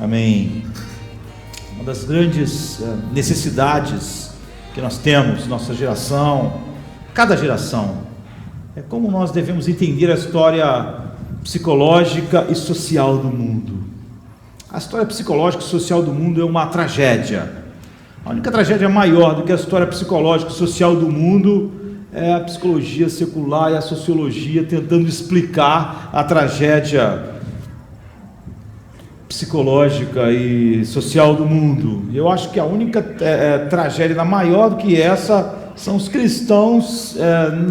Amém. Uma das grandes necessidades que nós temos, nossa geração, cada geração, é como nós devemos entender a história psicológica e social do mundo. A história psicológica e social do mundo é uma tragédia. A única tragédia maior do que a história psicológica e social do mundo é a psicologia secular e a sociologia tentando explicar a tragédia psicológica e social do mundo. Eu acho que a única tragédia maior do que essa são os cristãos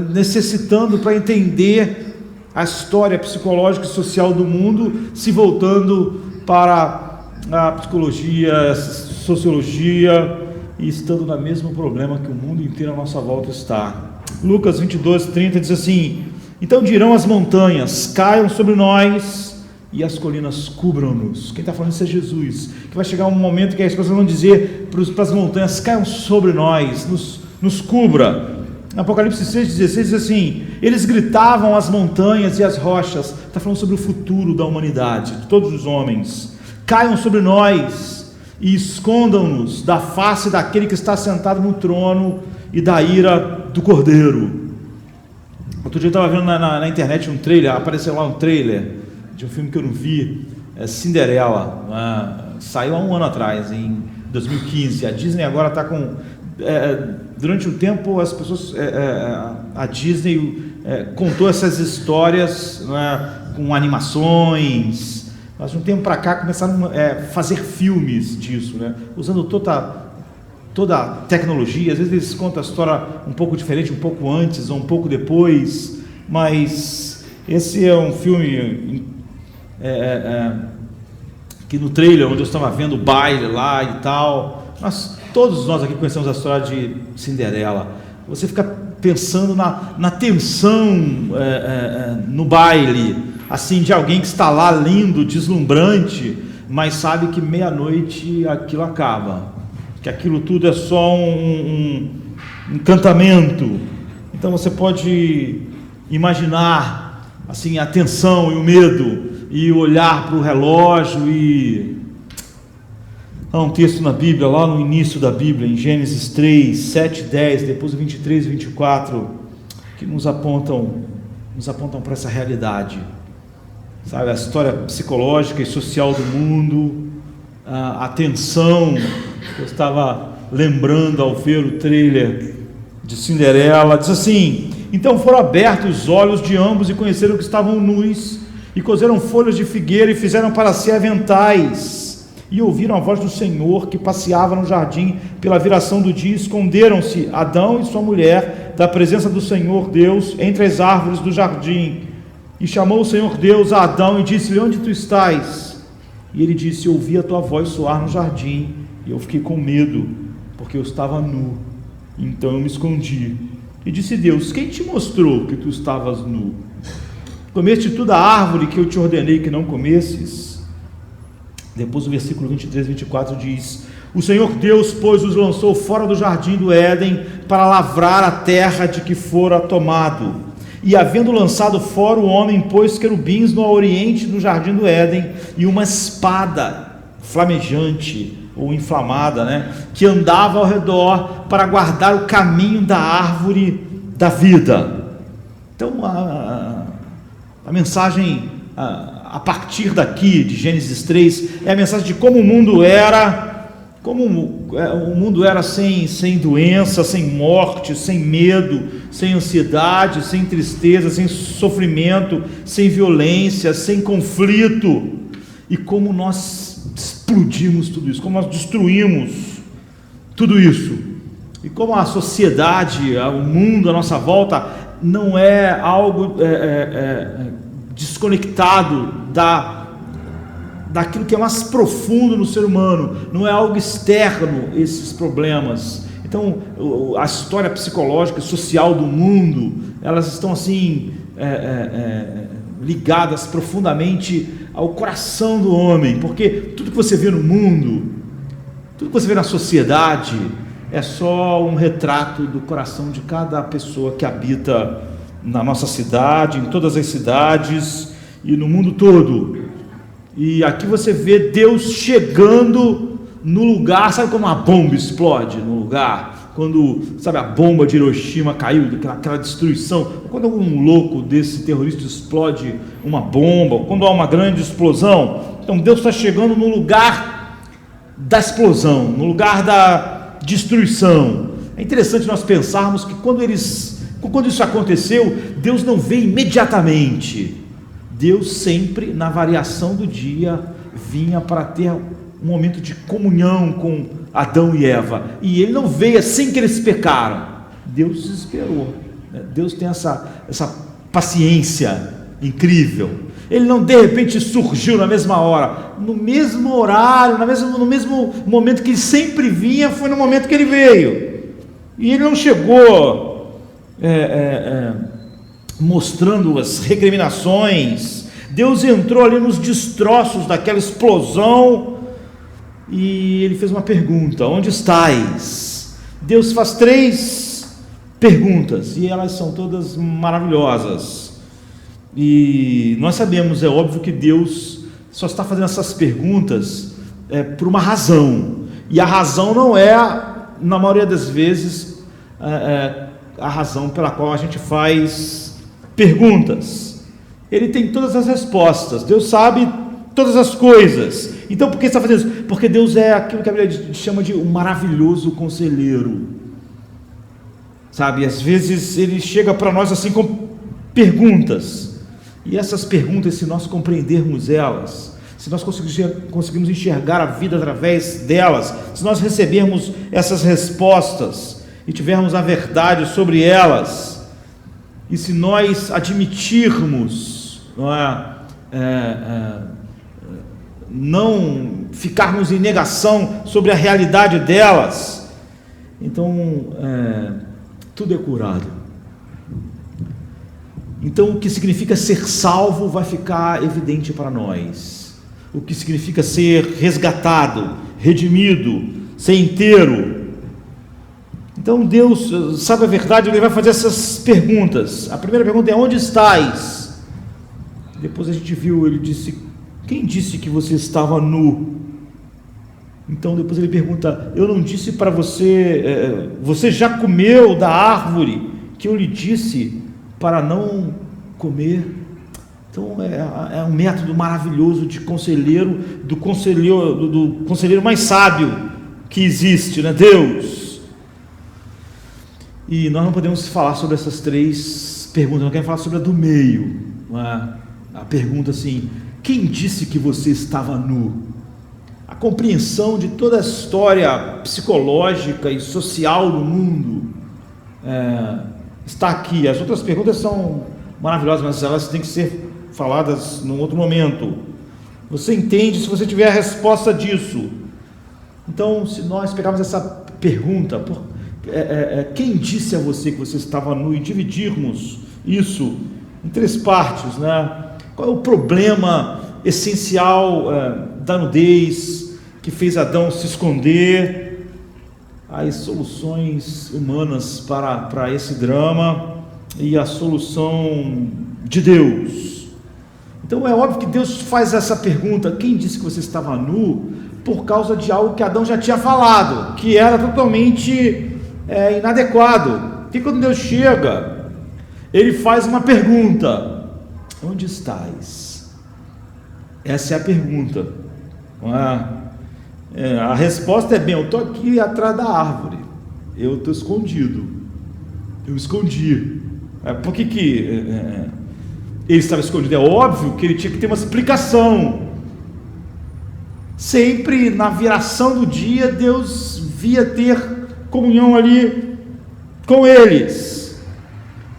necessitando para entender a história psicológica e social do mundo, se voltando para a psicologia, a sociologia e estando no mesmo problema que o mundo inteiro à nossa volta está. Lucas 22:30 diz assim: então dirão as montanhas, caiam sobre nós, e as colinas cubram-nos. Quem está falando isso é Jesus, que vai chegar um momento que as pessoas vão dizer para as montanhas, caiam sobre nós, nos cubra. Apocalipse 6:16 diz assim: eles gritavam às montanhas e às rochas. Está falando sobre o futuro da humanidade, de todos os homens. Caiam sobre nós e escondam-nos da face daquele que está sentado no trono e da ira do Cordeiro. Outro dia eu estava vendo na internet um trailer, apareceu lá um trailer de um filme que eu não vi, Cinderela, saiu há um ano atrás, em 2015. A Disney agora está com... durante um tempo as pessoas... a Disney contou essas histórias, com animações, mas de um tempo para cá começaram a fazer filmes disso, usando toda a tecnologia. Às vezes eles contam a história um pouco diferente, um pouco antes ou um pouco depois, mas esse é um filme que no trailer, onde eu estava vendo o baile lá e tal, todos nós aqui conhecemos a história de Cinderela. Você fica pensando na tensão no baile, assim, de alguém que está lá lindo, deslumbrante, mas sabe que meia-noite aquilo acaba, que aquilo tudo é só um encantamento. Então você pode imaginar assim, a tensão e o medo, e olhar para o relógio. E há um texto na Bíblia, lá no início da Bíblia, em Gênesis 3, 7, 10, depois 23 e 24, que nos apontam para essa realidade, sabe? A história psicológica e social do mundo, a tensão que eu estava lembrando ao ver o trailer de Cinderela. Diz assim: então foram abertos os olhos de ambos e conheceram que estavam nus, e coseram folhas de figueira e fizeram para si aventais, e ouviram a voz do Senhor que passeava no jardim pela viração do dia. Esconderam-se Adão e sua mulher da presença do Senhor Deus entre as árvores do jardim. E chamou o Senhor Deus a Adão e disse-lhe: onde tu estás? E ele disse: ouvi a tua voz soar no jardim, e eu fiquei com medo, porque eu estava nu, então eu me escondi. E disse Deus: quem te mostrou que tu estavas nu? Comeste tu da árvore que eu te ordenei que não comesses? Depois o versículo 23 e 24 diz: o Senhor Deus, pois, os lançou fora do jardim do Éden para lavrar a terra de que fora tomado. E havendo lançado fora o homem, pôs querubins no oriente do jardim do Éden, e uma espada flamejante ou inflamada, que andava ao redor para guardar o caminho da árvore da vida. Então a mensagem a partir daqui de Gênesis 3 é a mensagem de como o mundo era, sem doença, sem morte, sem medo, sem ansiedade, sem tristeza, sem sofrimento, sem violência, sem conflito, e como nós explodimos tudo isso, como nós destruímos tudo isso, e como a sociedade, o mundo à nossa volta não é algo desconectado daquilo que é mais profundo no ser humano, não é algo externo esses problemas. Então a história psicológica e social do mundo, elas estão assim ligadas profundamente ao coração do homem, porque tudo que você vê no mundo, tudo que você vê na sociedade, é só um retrato do coração de cada pessoa que habita na nossa cidade, em todas as cidades e no mundo todo. E aqui você vê Deus chegando no lugar. Sabe quando uma bomba explode no lugar? Quando, sabe, a bomba de Hiroshima caiu, aquela destruição. Quando algum louco desse terrorista explode uma bomba, quando há uma grande explosão, então Deus está chegando no lugar da explosão, no lugar da destruição. É interessante nós pensarmos que quando isso aconteceu, Deus não veio imediatamente. Deus sempre, na variação do dia, vinha para ter um momento de comunhão com Adão e Eva. E ele não veio assim que eles pecaram. Deus esperou. Deus tem essa paciência incrível. Ele não de repente surgiu na mesma hora, no mesmo horário, no mesmo momento que ele sempre vinha, foi no momento que ele veio. E ele não chegou mostrando as recriminações. Deus entrou ali nos destroços daquela explosão e ele fez uma pergunta: onde estais? Deus faz 3 perguntas e elas são todas maravilhosas. E nós sabemos, é óbvio, que Deus só está fazendo essas perguntas por uma razão, e a razão não é, na maioria das vezes, a razão pela qual a gente faz perguntas. Ele tem todas as respostas, Deus sabe todas as coisas. Então por que está fazendo isso? Porque Deus é aquilo que a Bíblia chama de um maravilhoso conselheiro, sabe? Às vezes ele chega para nós assim com perguntas, e essas perguntas, se nós compreendermos elas, se nós conseguirmos enxergar a vida através delas, se nós recebermos essas respostas e tivermos a verdade sobre elas, e se nós admitirmos, não ficarmos em negação sobre a realidade delas, então tudo é curado. Então o que significa ser salvo vai ficar evidente para nós. O que significa ser resgatado, redimido, ser inteiro. Então Deus sabe a verdade, Ele vai fazer essas perguntas. A primeira pergunta é: onde estais? Depois a gente viu, Ele disse: quem disse que você estava nu? Então depois Ele pergunta: eu não disse para você, você já comeu da árvore que eu lhe disse para não comer? Então é um método maravilhoso de conselheiro, do conselheiro mais sábio que existe, né? Deus. E nós não podemos falar sobre essas 3 perguntas, nós queremos falar sobre a do meio, a pergunta assim: quem disse que você estava nu? A compreensão de toda a história psicológica e social do mundo está aqui. As outras perguntas são maravilhosas, mas elas têm que ser faladas num outro momento. Você entende se você tiver a resposta disso. Então, se nós pegarmos essa pergunta, quem disse a você que você estava nu, e dividirmos isso em 3 partes, né? Qual é o problema essencial da nudez que fez Adão se esconder? As soluções humanas para esse drama e a solução de Deus. Então é óbvio que Deus faz essa pergunta: quem disse que você estava nu? Por causa de algo que Adão já tinha falado, que era totalmente inadequado. Porque quando Deus chega, Ele faz uma pergunta: onde estais? Essa é a pergunta, não é? A resposta é: bem, eu estou aqui atrás da árvore, eu estou escondido, eu escondi. Por que ele estava escondido? É óbvio que ele tinha que ter uma explicação. Sempre na viração do dia, Deus via ter comunhão ali com eles.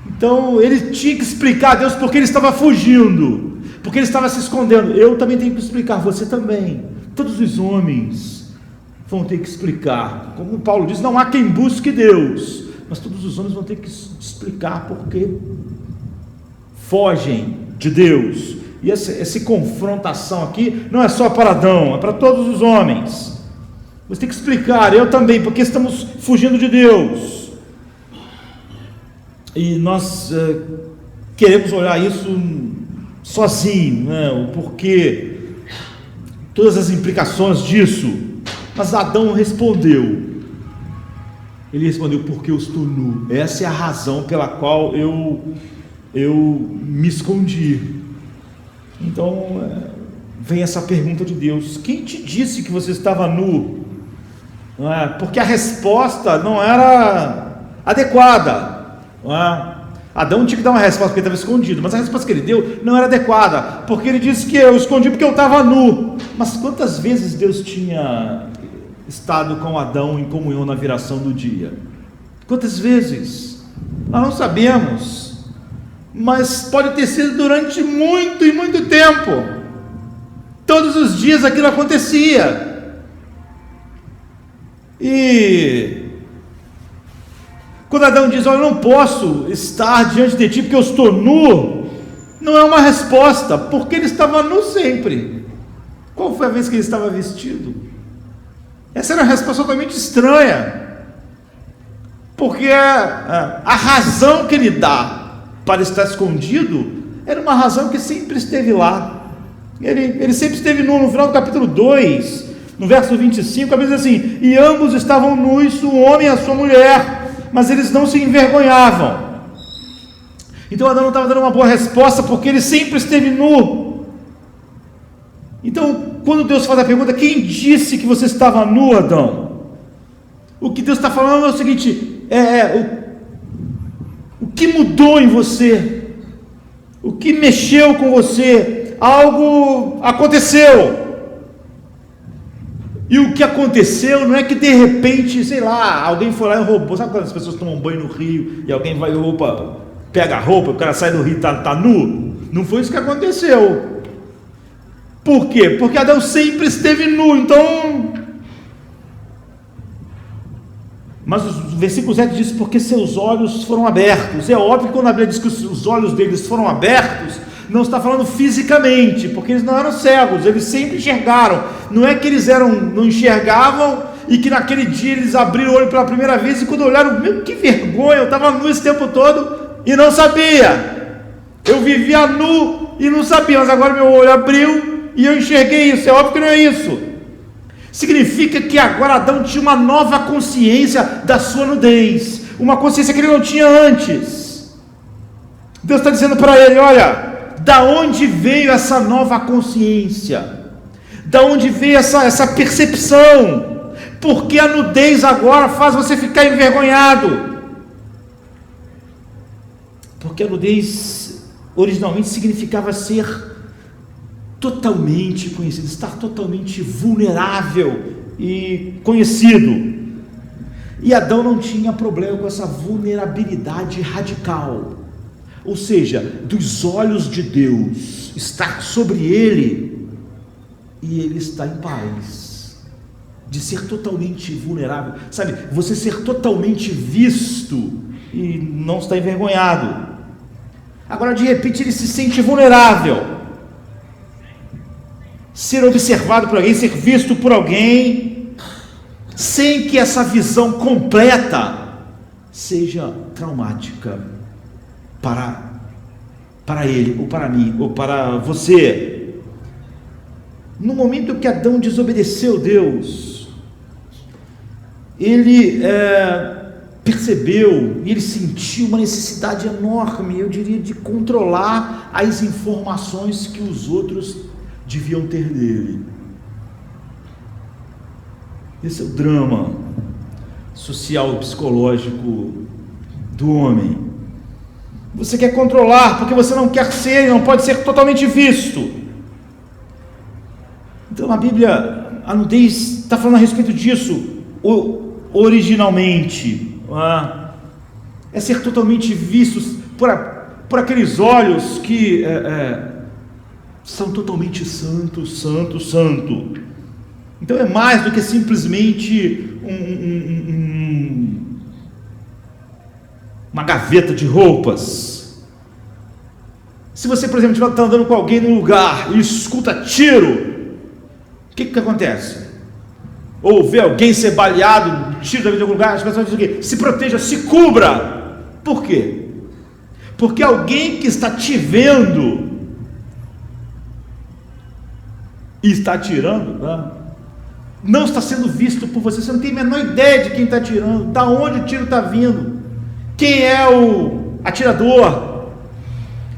Então ele tinha que explicar a Deus porque ele estava fugindo, porque ele estava se escondendo. Eu também tenho que explicar, você também. Todos os homens vão ter que explicar. Como Paulo diz, não há quem busque Deus, mas todos os homens vão ter que explicar porque fogem de Deus. E essa confrontação aqui não é só para Adão, é para todos os homens. Você tem que explicar, eu também, porque estamos fugindo de Deus. E nós queremos olhar isso sozinho, né? O porquê todas as implicações disso. Mas Adão respondeu. Ele respondeu: porque eu estou nu. Essa é a razão pela qual eu me escondi. Então vem essa pergunta de Deus: quem te disse que você estava nu? Não é? Porque a resposta não era adequada. Não é? Adão tinha que dar uma resposta porque ele estava escondido, mas a resposta que ele deu não era adequada, porque ele disse que eu escondi porque eu estava nu. Mas quantas vezes Deus tinha estado com Adão em comunhão na viração do dia? Quantas vezes? Nós não sabemos, mas pode ter sido durante muito e muito tempo. Todos os dias aquilo acontecia. E quando Adão diz: olha, eu não posso estar diante de ti porque eu estou nu, não é uma resposta, porque ele estava nu sempre. Qual foi a vez que ele estava vestido? Essa era uma resposta totalmente estranha, porque a razão que ele dá para estar escondido era uma razão que sempre esteve lá. Ele sempre esteve nu. No final do capítulo 2, no verso 25, a Bíblia diz assim: e ambos estavam nus, o homem e a sua mulher, mas eles não se envergonhavam. Então Adão não estava dando uma boa resposta, porque ele sempre esteve nu. Então, quando Deus faz a pergunta: quem disse que você estava nu, Adão? O que Deus está falando é o seguinte: o que mudou em você? O que mexeu com você? Algo aconteceu. E o que aconteceu não é que de repente, sei lá, alguém foi lá e roubou. Sabe quando as pessoas tomam banho no rio e alguém vai e pega a roupa, o cara sai do rio e está nu? Não foi isso que aconteceu. Por quê? Porque Adão sempre esteve nu. Então, mas o versículo 7 diz: porque seus olhos foram abertos. É óbvio que quando a Bíblia diz que os olhos deles foram abertos, não está falando fisicamente, porque eles não eram cegos, eles sempre enxergaram. Não é que eles não enxergavam e que naquele dia eles abriram o olho pela primeira vez e quando olharam: meu, que vergonha, eu estava nu esse tempo todo e não sabia. Eu vivia nu e não sabia, mas agora meu olho abriu e eu enxerguei isso. É óbvio que não é isso. Significa que agora Adão tinha uma nova consciência da sua nudez, uma consciência que ele não tinha antes. Deus está dizendo para ele: olha, da onde veio essa nova consciência? Da onde veio essa percepção? Porque a nudez agora faz você ficar envergonhado. Porque a nudez originalmente significava ser totalmente conhecido, estar totalmente vulnerável e conhecido. E Adão não tinha problema com essa vulnerabilidade radical. Ou seja, dos olhos de Deus estar sobre ele, e ele está em paz, de ser totalmente vulnerável, sabe, você ser totalmente visto e não está envergonhado. Agora de repente ele se sente vulnerável, ser observado por alguém, ser visto por alguém, sem que essa visão completa seja traumática para ele, ou para mim, ou para você. No momento que Adão desobedeceu Deus, ele percebeu, e ele sentiu uma necessidade enorme, eu diria, de controlar as informações que os outros deviam ter dele. Esse é o drama social e psicológico do homem. Você quer controlar, porque você não quer ser, não pode ser totalmente visto. Então a Bíblia, a nudez está falando a respeito disso, originalmente. É ser totalmente vistos por aqueles olhos que são totalmente santo, santo, santo. Então é mais do que simplesmente uma gaveta de roupas. Se você, por exemplo, está andando com alguém num lugar e escuta tiro, o que acontece? Ou vê alguém ser baleado, tiro de algum lugar, as pessoas dizem o quê? Se proteja, se cubra. Por quê? Porque alguém que está te vendo e está atirando, né? Não está sendo visto por você, você não tem a menor ideia de quem está atirando, da onde o tiro está vindo, quem é o atirador.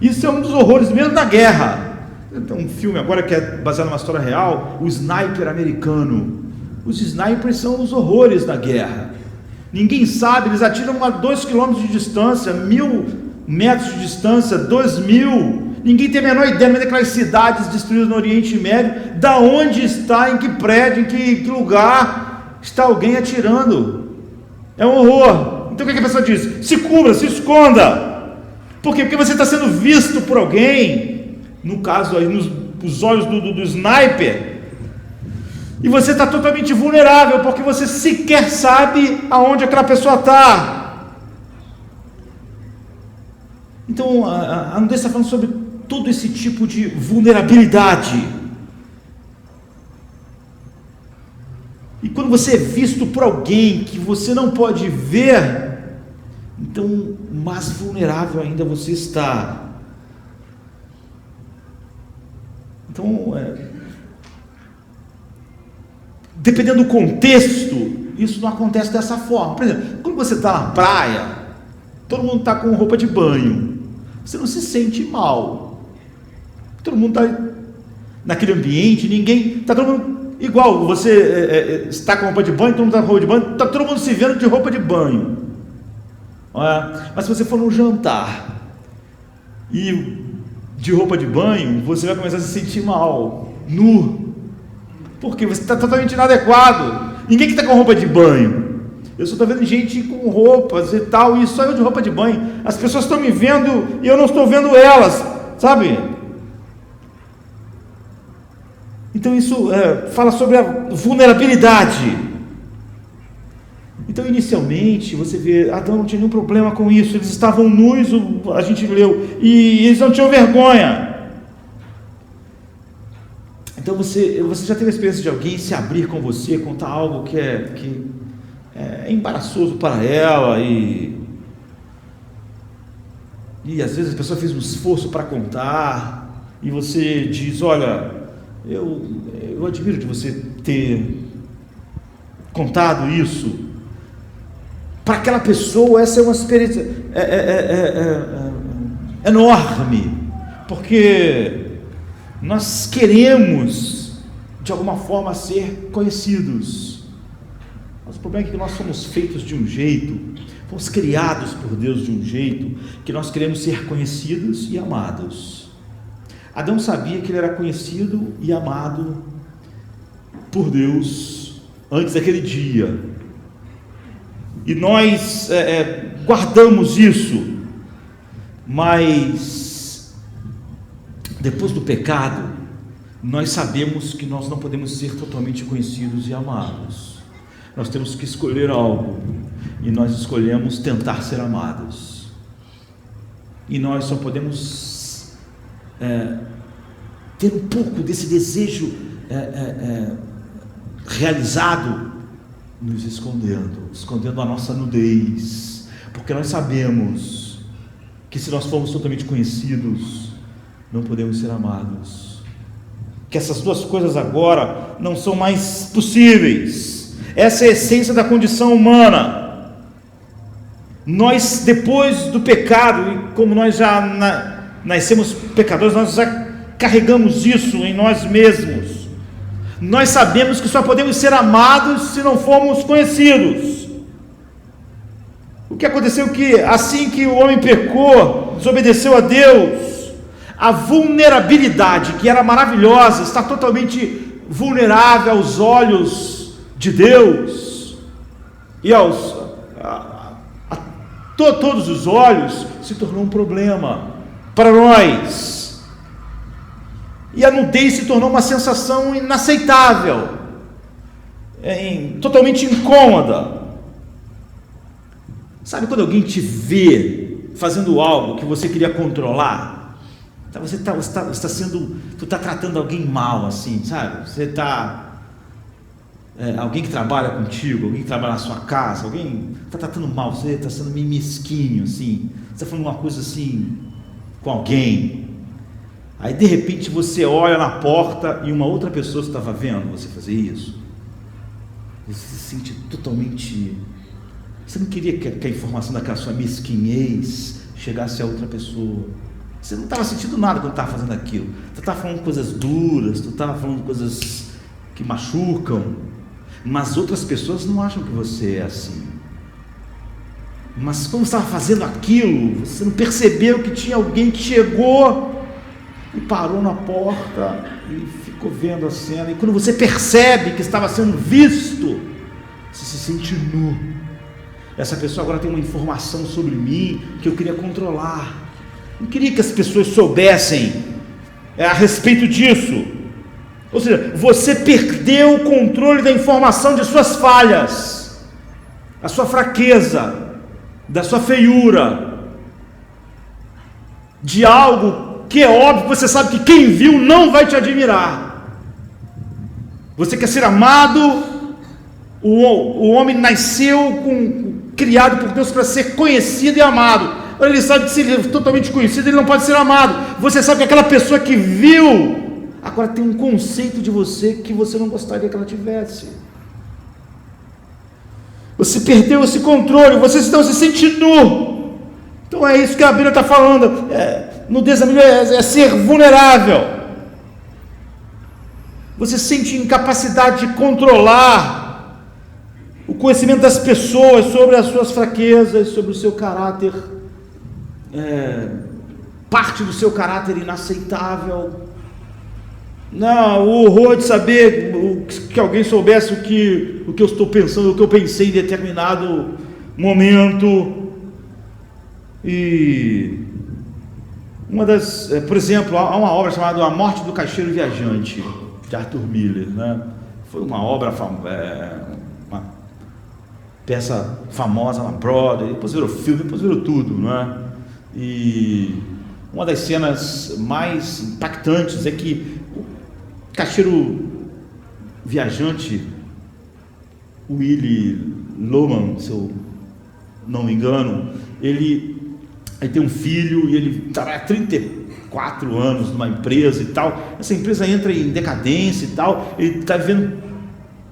Isso é um dos horrores mesmo da guerra. Tem um filme agora que é baseado numa história real, o Sniper americano. Os snipers são os horrores da guerra. Ninguém sabe, eles atiram a 2 km de distância, 1.000 metros de distância, 2.000. Ninguém tem a menor ideia, no meio daquelas cidades destruídas no Oriente Médio, da onde está, em que prédio, em que lugar está alguém atirando. É um horror. Então o que a pessoa diz? Se cubra, se esconda. Por quê? Porque você está sendo visto por alguém, no caso aí, nos olhos do sniper, e você está totalmente vulnerável, porque você sequer sabe aonde aquela pessoa está. Então a nudez está falando sobre todo esse tipo de vulnerabilidade. E quando você é visto por alguém que você não pode ver, então mais vulnerável ainda você está. Então, dependendo do contexto, isso não acontece dessa forma. Por exemplo, quando você está na praia, todo mundo está com roupa de banho, você não se sente mal. Todo mundo está naquele ambiente, ninguém, está todo mundo igual, você está com roupa de banho, todo mundo está com roupa de banho, está todo mundo se vendo de roupa de banho. Mas se você for num jantar e de roupa de banho, você vai começar a se sentir mal, nu, porque você está totalmente inadequado. Ninguém que está com roupa de banho. Eu só estou vendo gente com roupas e tal, e só eu de roupa de banho. As pessoas estão me vendo e eu não estou vendo elas, sabe? Então isso fala sobre a vulnerabilidade. Então inicialmente você vê, Adão não tinha nenhum problema com isso, eles estavam nus, a gente leu, e eles não tinham vergonha. Então você já teve a experiência de alguém se abrir com você, contar algo que é embaraçoso para ela, e às vezes a pessoa fez um esforço para contar, e você diz, olha, eu admiro de você ter contado isso. Para aquela pessoa essa é uma experiência enorme, porque nós queremos de alguma forma ser conhecidos. Mas o problema é que nós somos feitos de um jeito, fomos criados por Deus de um jeito, que nós queremos ser conhecidos e amados. Adão sabia que ele era conhecido e amado por Deus antes daquele dia, e nós guardamos isso, mas depois do pecado nós sabemos que nós não podemos ser totalmente conhecidos e amados. Nós temos que escolher algo, e nós escolhemos tentar ser amados, e nós só podemos ter um pouco desse desejo realizado nos escondendo a nossa nudez, porque nós sabemos que se nós formos totalmente conhecidos, não podemos ser amados, que essas duas coisas agora não são mais possíveis. Essa é a essência da condição humana. Nós, depois do pecado, e como nós já nascemos pecadores, nós já carregamos isso em nós mesmos. Nós sabemos que só podemos ser amados se não formos conhecidos. O que aconteceu que assim que o homem pecou, desobedeceu a Deus, a vulnerabilidade, que era maravilhosa, está totalmente vulnerável aos olhos de Deus e todos os olhos, se tornou um problema para nós. E a nudez se tornou uma sensação inaceitável, totalmente incômoda. Sabe quando alguém te vê fazendo algo que você queria controlar? Então você está tratando alguém mal, assim, sabe? Você está, alguém que trabalha contigo, alguém que trabalha na sua casa, alguém está tratando mal, você está sendo meio mesquinho, assim, você está falando uma coisa assim com alguém. Aí de repente você olha na porta e uma outra pessoa estava vendo você fazer isso. Você se sente totalmente... Você não queria que a informação daquela sua mesquinhez chegasse a outra pessoa. Você não estava sentindo nada quando estava fazendo aquilo. Tu estava falando coisas duras, tu estava falando coisas que machucam, mas outras pessoas não acham que você é assim. Mas quando você estava fazendo aquilo, você não percebeu que tinha alguém que chegou e parou na porta e ficou vendo a cena. E quando você percebe que estava sendo visto, você se sente nu. Essa pessoa agora tem uma informação sobre mim que eu queria controlar. Não queria que as pessoas soubessem a respeito disso. Ou seja, você perdeu o controle da informação de suas falhas, a sua fraqueza, da sua feiura, de algo que é óbvio, você sabe que quem viu não vai te admirar. Você quer ser amado, o homem nasceu criado por Deus para ser conhecido e amado. Ele sabe que se ele é totalmente conhecido, ele não pode ser amado. Você sabe que aquela pessoa que viu, agora tem um conceito de você que você não gostaria que ela tivesse. Você perdeu esse controle, você então se sente nu. Então é isso que a Bíblia está falando. Nudez da Bíblia é ser vulnerável. Você sente incapacidade de controlar o conhecimento das pessoas sobre as suas fraquezas, sobre o seu caráter, parte do seu caráter inaceitável. Não, o horror de saber que alguém soubesse o que eu estou pensando, o que eu pensei em determinado momento. E por exemplo, há uma obra chamada A Morte do Caixeiro Viajante, de Arthur Miller, né? Foi uma obra uma peça famosa na Broadway, depois virou filme, depois virou tudo, né? E uma das cenas mais impactantes é que o caixeiro viajante, Willy Loman, se eu não me engano, ele tem um filho e ele trabalha há 34 anos numa empresa e tal. Essa empresa entra em decadência e tal, ele está vivendo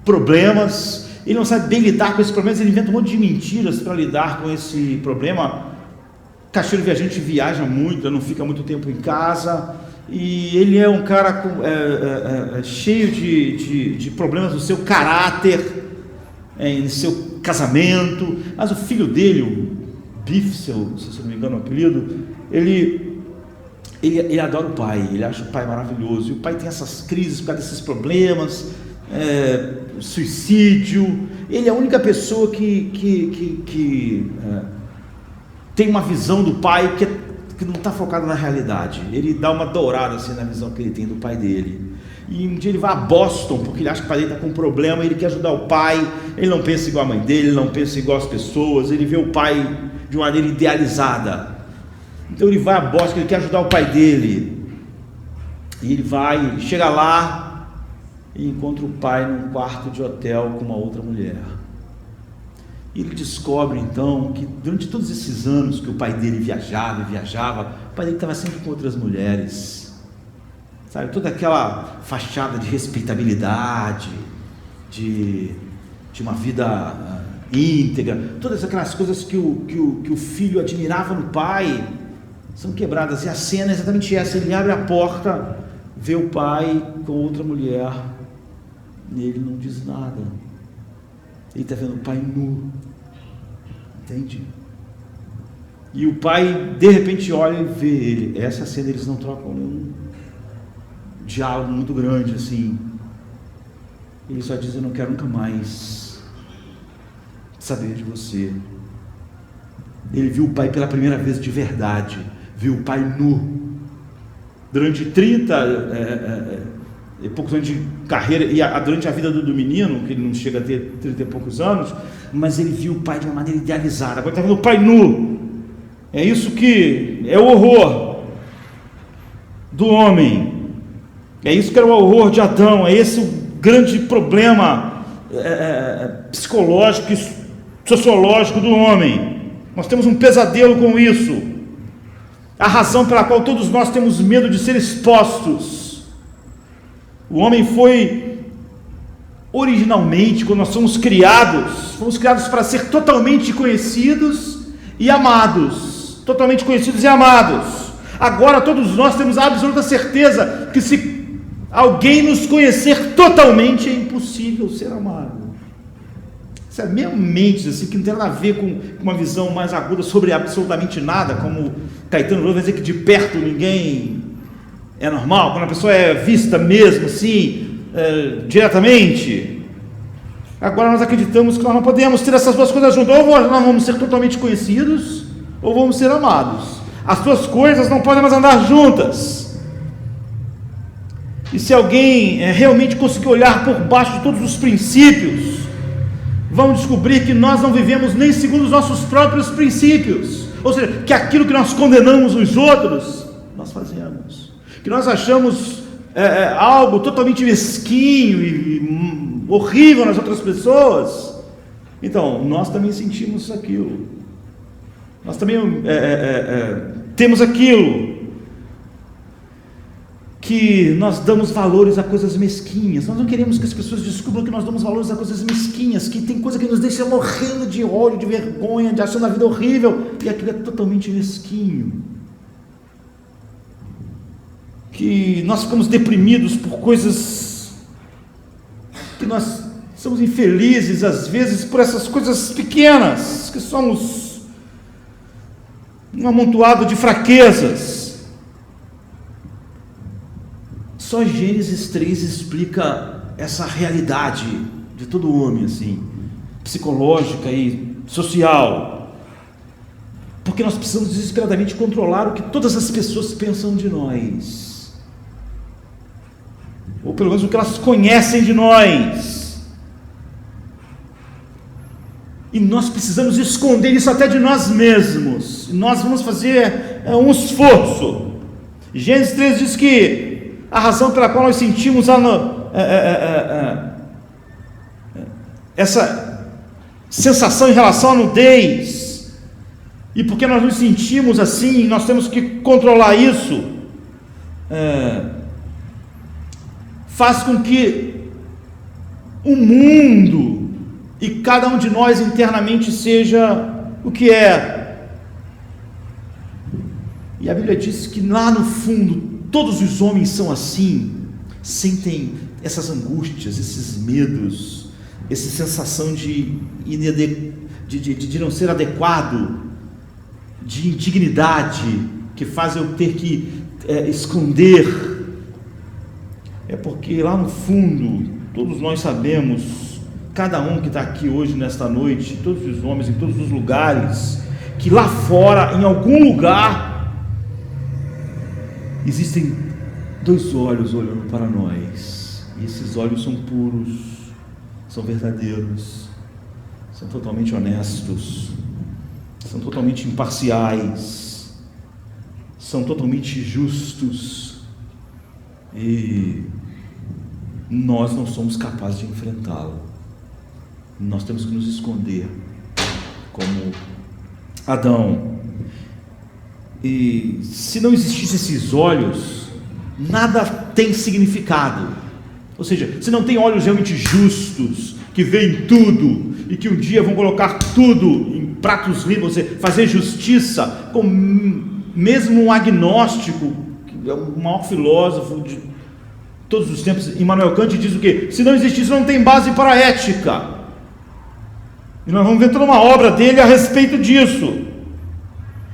problemas, ele não sabe bem lidar com esses problemas, ele inventa um monte de mentiras para lidar com esse problema. Caixeiro viajante viaja muito, não fica muito tempo em casa, e ele é um cara cheio de problemas no seu caráter, em seu casamento. Mas o filho dele, o Biff, se eu não me engano o apelido, ele adora o pai, ele acha o pai maravilhoso, e o pai tem essas crises por causa desses problemas, suicídio. Ele é a única pessoa que tem uma visão do pai que não está focada na realidade. Ele dá uma dourada assim na visão que ele tem do pai dele. E um dia ele vai a Boston, porque ele acha que o pai dele está com um problema, ele quer ajudar o pai. Ele não pensa igual a mãe dele, ele não pensa igual as pessoas, ele vê o pai de uma maneira idealizada. Então ele vai a Boston, ele quer ajudar o pai dele. E ele chega lá e encontra o pai num quarto de hotel com uma outra mulher. E ele descobre então que durante todos esses anos que o pai dele viajava, o pai dele estava sempre com outras mulheres, sabe? Toda aquela fachada de respeitabilidade, de uma vida íntegra, todas aquelas coisas que o filho admirava no pai, são quebradas. E a cena é exatamente essa: ele abre a porta, vê o pai com outra mulher, e ele não diz nada. Ele está vendo o pai nu, entende? E o pai de repente olha e vê ele. Essa cena eles não trocam nenhum diálogo muito grande assim. Ele só diz: eu não quero nunca mais saber de você. Ele viu o pai pela primeira vez de verdade, viu o pai nu. Durante 30 e poucos anos de carreira, e durante a vida do menino, que ele não chega a ter 30 e poucos anos, mas ele viu o pai de uma maneira idealizada. Agora está vendo o pai nu. É isso que é o horror do homem, é isso que era o horror de Adão, é esse o grande problema psicológico e sociológico do homem. Nós temos um pesadelo com isso. a razão pela qual todos nós temos medo de ser expostos. O homem foi, originalmente, quando nós fomos criados para ser totalmente conhecidos e amados. Totalmente conhecidos e amados. Agora todos nós temos a absoluta certeza que se alguém nos conhecer totalmente, é impossível ser amado. Isso é meio mente, assim, que não tem nada a ver com uma visão mais aguda sobre absolutamente nada, como Caetano Veloso vai dizer que de perto ninguém é normal, quando a pessoa é vista mesmo, assim, diretamente. Agora nós acreditamos que nós não podemos ter essas duas coisas juntas, ou nós vamos ser totalmente conhecidos, ou vamos ser amados. As duas coisas não podem mais andar juntas. E se alguém realmente conseguir olhar por baixo de todos os princípios, vamos descobrir que nós não vivemos nem segundo os nossos próprios princípios, ou seja, que aquilo que nós condenamos nos outros, nós fazemos, que nós achamos algo totalmente mesquinho e horrível nas outras pessoas, então nós também sentimos aquilo, nós também temos aquilo, que nós damos valores a coisas mesquinhas. Nós não queremos que as pessoas descubram que nós damos valores a coisas mesquinhas, que tem coisa que nos deixa morrendo de ódio, de vergonha, de achando a vida horrível, e aquilo é totalmente mesquinho. Que nós ficamos deprimidos por coisas que nós somos infelizes às vezes por essas coisas pequenas, que somos um amontoado de fraquezas. Só Gênesis 3 explica essa realidade de todo homem, assim, psicológica e social, porque nós precisamos desesperadamente controlar o que todas as pessoas pensam de nós, ou pelo menos o que elas conhecem de nós, e nós precisamos esconder isso até de nós mesmos. Nós vamos fazer um esforço. Gênesis 3 diz que a razão pela qual nós sentimos essa sensação em relação à nudez, e porque nós nos sentimos assim, nós temos que controlar isso, faz com que o mundo e cada um de nós internamente seja o que é. E a Bíblia diz que lá no fundo todos os homens são assim, sentem essas angústias, esses medos, essa sensação de não ser adequado, de indignidade, que faz eu ter que esconder. É porque lá no fundo, todos nós sabemos, cada um que está aqui hoje, nesta noite, todos os homens em todos os lugares, que lá fora, em algum lugar, existem dois olhos olhando para nós, e esses olhos são puros, são verdadeiros, são totalmente honestos, são totalmente imparciais, são totalmente justos, e nós não somos capazes de enfrentá-lo. Nós temos que nos esconder, como Adão. E se não existissem esses olhos, nada tem significado. Ou seja, se não tem olhos realmente justos, que veem tudo, e que um dia vão colocar tudo em pratos limpos, fazer justiça, como mesmo um agnóstico, que é o maior filósofo de todos os tempos, Immanuel Kant, diz o quê? Se não existisse, não tem base para a ética. E nós vamos ver toda uma obra dele a respeito disso.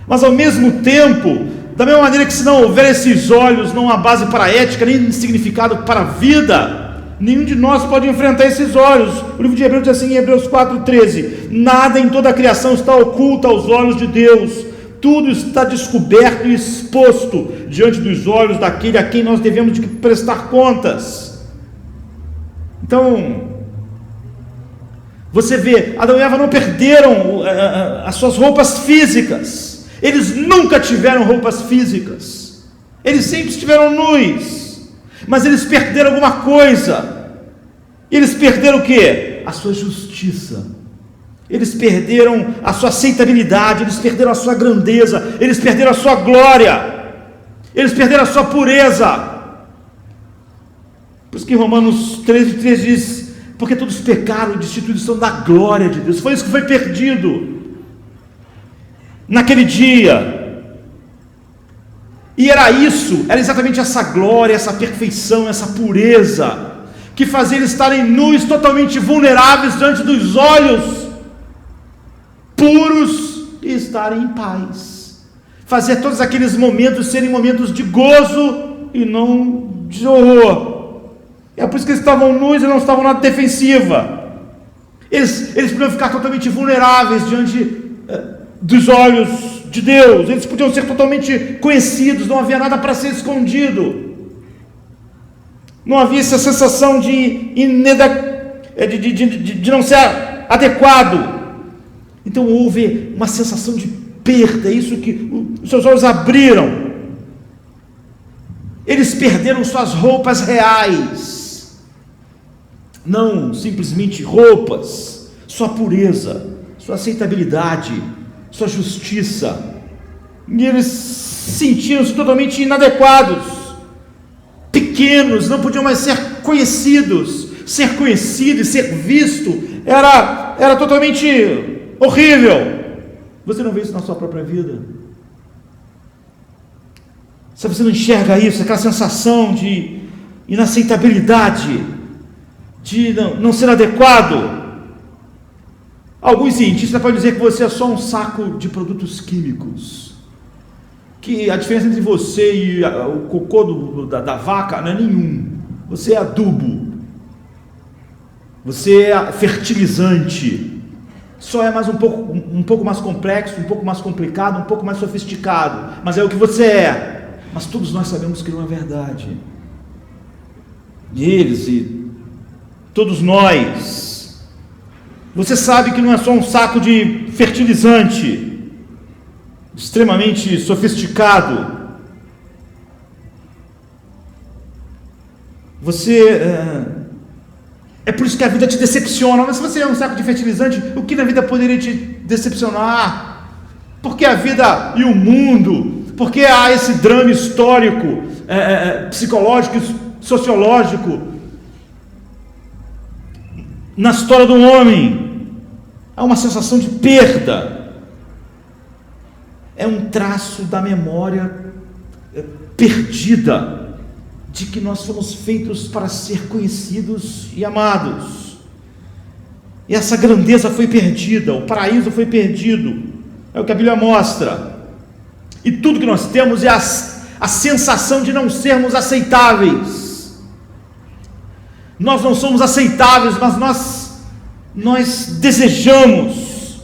Mas ao mesmo tempo, da mesma maneira que se não houver esses olhos, não há base para a ética, nem significado para a vida, nenhum de nós pode enfrentar esses olhos. O livro de Hebreus diz assim em Hebreus 4,13: nada em toda a criação está oculto aos olhos de Deus, tudo está descoberto e exposto diante dos olhos daquele a quem nós devemos de prestar contas. Então, você vê, Adão e Eva não perderam as suas roupas físicas. Eles nunca tiveram roupas físicas, eles sempre estiveram nus, mas eles perderam alguma coisa. Eles perderam o quê? A sua justiça, eles perderam a sua aceitabilidade, eles perderam a sua grandeza, eles perderam a sua glória, eles perderam a sua pureza. Por isso que Romanos 13:3 diz: porque todos pecaram e destituídos são da glória de Deus. Foi isso que foi perdido naquele dia. E era exatamente essa glória, essa perfeição, essa pureza, que fazia eles estarem nus, totalmente vulneráveis diante dos olhos puros, e estarem em paz. Fazia todos aqueles momentos serem momentos de gozo e não de horror. É por isso que eles estavam nus e não estavam na defensiva. Eles podiam ficar totalmente vulneráveis diante dos olhos de Deus. Eles podiam ser totalmente conhecidos, não havia nada para ser escondido, não havia essa sensação de não ser adequado. Então houve uma sensação de perda, é isso que os seus olhos abriram. Eles perderam suas roupas reais, não simplesmente roupas, sua pureza, sua aceitabilidade, sua justiça, e eles sentiam-se totalmente inadequados, pequenos, não podiam mais ser conhecidos. Ser conhecido e ser visto era totalmente horrível. Você não vê isso na sua própria vida? Se você não enxerga isso, aquela sensação de inaceitabilidade, de não ser adequado. Alguns cientistas podem dizer que você é só um saco de produtos químicos, que a diferença entre você e o cocô da vaca não é nenhum. Você é adubo, você é fertilizante, só é mais um pouco mais complexo, um pouco mais complicado, um pouco mais sofisticado, mas é o que você é. Mas todos nós sabemos que não é verdade. Eles e todos nós. Você sabe que não é só um saco de fertilizante extremamente sofisticado. É por isso que a vida te decepciona. Mas se você é um saco de fertilizante, o que na vida poderia te decepcionar? Porque a vida e o mundo, porque há esse drama histórico, psicológico e sociológico na história do homem. Há uma sensação de perda. É um traço da memória perdida, de que nós fomos feitos para ser conhecidos e amados. E essa grandeza foi perdida, o paraíso foi perdido. É o que a Bíblia mostra. E tudo que nós temos é a sensação de não sermos aceitáveis. Nós não somos aceitáveis, mas nós desejamos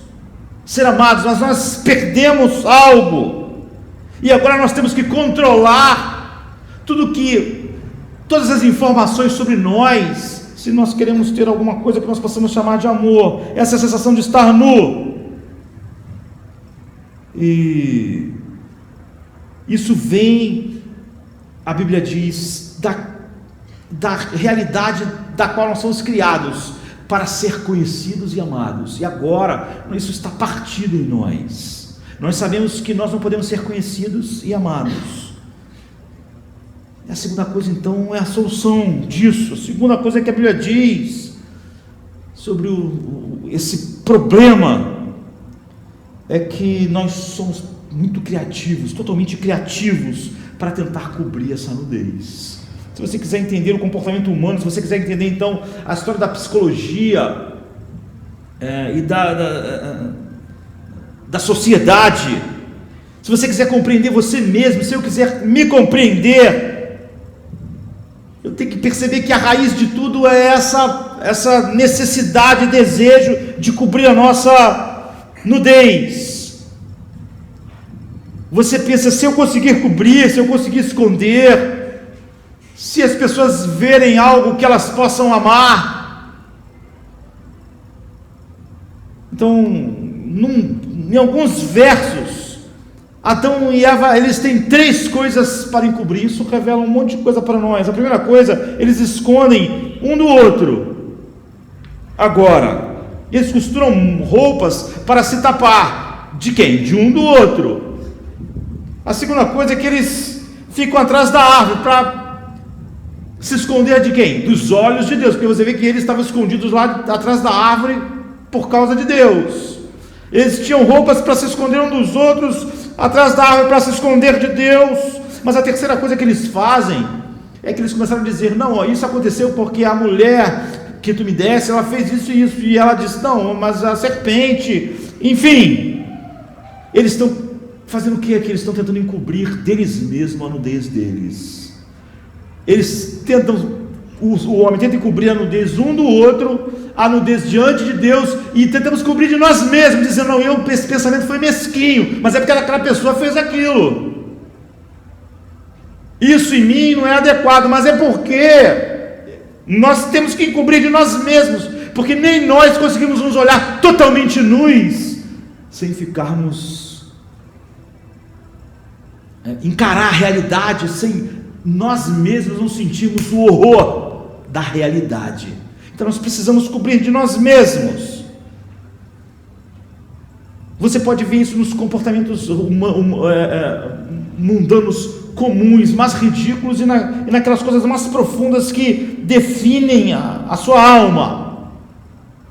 ser amados, mas nós perdemos algo. E agora nós temos que controlar todas as informações sobre nós, se nós queremos ter alguma coisa que nós possamos chamar de amor. Essa sensação de estar nu. E isso vem, a Bíblia diz, da realidade da qual nós somos criados, para ser conhecidos e amados. E agora, isso está partido em nós. Nós sabemos que nós não podemos ser conhecidos e amados. E a segunda coisa, então, é a solução disso. A segunda coisa que a Bíblia diz sobre esse problema é que nós somos muito criativos, totalmente criativos, para tentar cobrir essa nudez. Se você quiser entender o comportamento humano, se você quiser entender então a história da psicologia e da sociedade, se você quiser compreender você mesmo, se eu quiser me compreender, eu tenho que perceber que a raiz de tudo é essa necessidade e desejo de cobrir a nossa nudez. Você pensa, se eu conseguir cobrir, se eu conseguir esconder, se as pessoas verem algo que elas possam amar. Então, em alguns versos, Adão e Eva, eles têm 3 coisas para encobrir. Isso revela um monte de coisa para nós. A primeira coisa, eles escondem um do outro. Agora, Eles costuram roupas para se tapar. De quem? De um do outro. A segunda coisa é que eles ficam atrás da árvore para se esconder de quem? Dos olhos de Deus, porque você vê que eles estavam escondidos lá atrás da árvore por causa de Deus. Eles tinham roupas para se esconder um dos outros, atrás da árvore para se esconder de Deus. Mas a terceira coisa que eles fazem é que eles começaram a dizer: não, ó, isso aconteceu porque a mulher que tu me desse, ela fez isso e isso, e ela disse: não, mas a serpente, enfim. Eles estão fazendo o que aqui? Eles estão tentando encobrir deles mesmos a nudez deles. Eles tentam, o homem tenta encobrir a nudez um do outro, a nudez diante de Deus, e tentamos cobrir de nós mesmos, dizendo: não, esse pensamento foi mesquinho, mas é porque aquela pessoa fez aquilo. Isso em mim não é adequado, mas é porque nós temos que encobrir de nós mesmos, porque nem nós conseguimos nos olhar totalmente nus, sem ficarmos, encarar a realidade, sem nós mesmos não sentirmos o horror da realidade. Então nós precisamos cobrir de nós mesmos. Você pode ver isso nos comportamentos mundanos comuns, mais ridículos, e naquelas coisas mais profundas que definem a sua alma.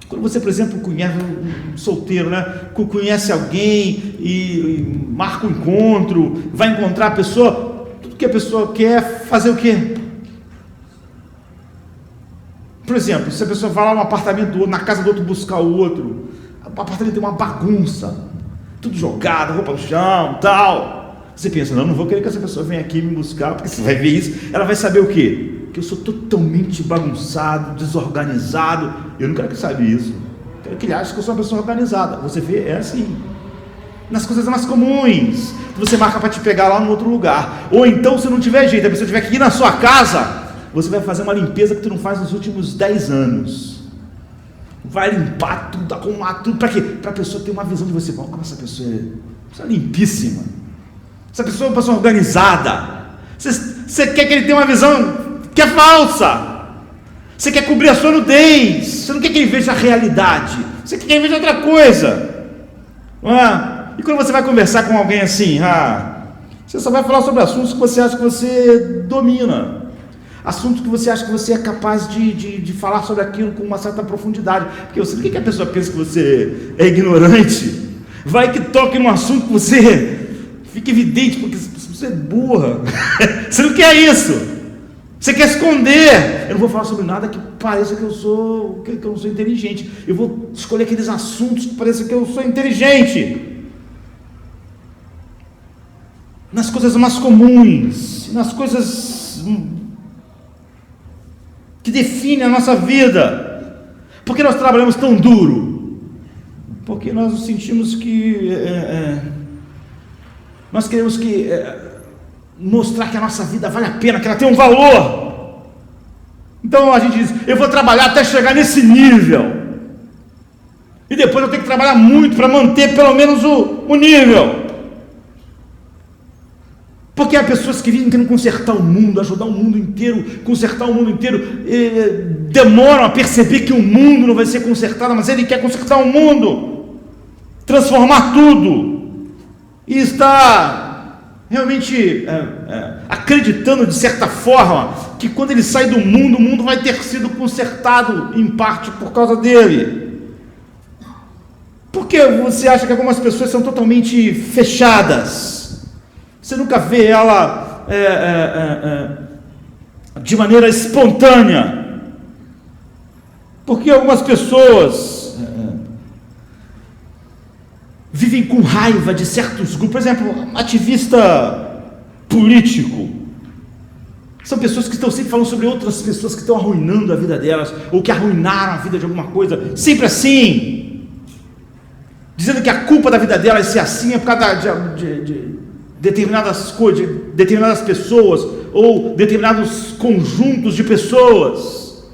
Quando você, por exemplo, conhece um solteiro, né? Conhece alguém e marca um encontro, vai encontrar a pessoa, tudo que a pessoa quer fazer o quê? Por exemplo, se a pessoa vai lá no apartamento do outro, na casa do outro buscar o outro, o apartamento tem uma bagunça, tudo jogado, roupa no chão, tal. Você pensa: não vou querer que essa pessoa venha aqui me buscar, porque você vai ver isso, ela vai saber o quê? Que eu sou totalmente bagunçado, desorganizado. Eu não quero que ele saiba isso. Eu quero que ele ache que eu sou uma pessoa organizada. Você vê, é assim. Nas coisas mais comuns, você marca para te pegar lá no outro lugar. Ou então, se não tiver jeito, a pessoa tiver que ir na sua casa, você vai fazer uma limpeza que tu não faz nos últimos 10 anos. Vai limpar tudo, arrumar tudo. Para quê? Para a pessoa ter uma visão de você. Como essa pessoa é limpíssima. Essa pessoa é uma pessoa organizada. Você quer que ele tenha uma visão que é falsa. Você quer cobrir a sua nudez. Você não quer que ele veja a realidade. Você quer que ele veja outra coisa. E quando você vai conversar com alguém assim, você só vai falar sobre assuntos que você acha que você domina. Assuntos que você acha que você é capaz de falar sobre aquilo com uma certa profundidade. Porque você não quer que a pessoa pense que você é ignorante. Vai que toque num assunto que você fica evidente, porque você é burra. Você não quer isso. Você quer esconder. Eu não vou falar sobre nada que pareça que eu não sou inteligente. Eu vou escolher aqueles assuntos que pareça que eu sou inteligente. Nas coisas mais comuns, nas coisas que definem a nossa vida. Por que nós trabalhamos tão duro? Porque nós sentimos que nós queremos mostrar que a nossa vida vale a pena, que ela tem um valor. Então a gente diz: eu vou trabalhar até chegar nesse nível, e depois eu tenho que trabalhar muito para manter pelo menos o nível. Porque há pessoas que vivem querendo consertar o mundo, ajudar o mundo inteiro, consertar o mundo inteiro, demoram a perceber que o mundo não vai ser consertado, mas ele quer consertar o mundo, transformar tudo, e está realmente acreditando de certa forma que quando ele sai do mundo, o mundo vai ter sido consertado em parte por causa dele. Por que você acha que algumas pessoas são totalmente fechadas? Você nunca vê ela de maneira espontânea. Porque algumas pessoas vivem com raiva de certos grupos. Por exemplo, ativista político. São pessoas que estão sempre falando sobre outras pessoas que estão arruinando a vida delas, ou que arruinaram a vida de alguma coisa, sempre assim, dizendo que a culpa da vida delas ser assim é por causa de determinadas coisas, de determinadas pessoas, ou determinados conjuntos de pessoas.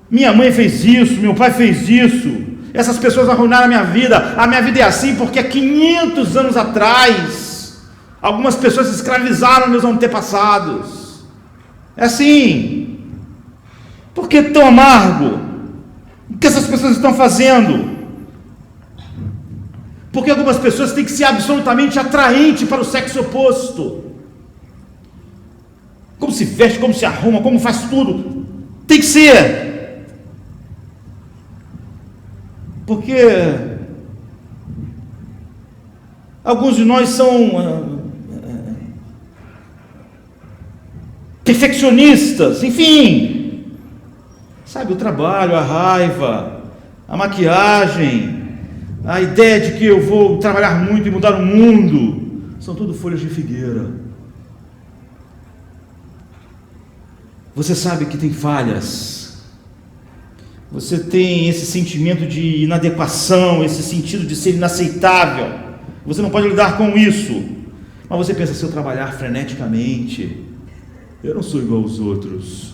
Minha mãe fez isso, meu pai fez isso, essas pessoas arruinaram a minha vida é assim porque há 500 anos atrás, algumas pessoas escravizaram meus antepassados. É assim. Por que tão amargo? O que essas pessoas estão fazendo? Porque algumas pessoas têm que ser absolutamente atraentes para o sexo oposto. Como se veste, como se arruma, como faz tudo. Tem que ser. Porque alguns de nós são perfeccionistas, enfim. Sabe, o trabalho, a raiva, a maquiagem, a ideia de que eu vou trabalhar muito e mudar o mundo, são tudo folhas de figueira. Você sabe que tem falhas, você tem esse sentimento de inadequação, esse sentido de ser inaceitável, você não pode lidar com isso, mas você pensa, se eu trabalhar freneticamente, eu não sou igual aos outros.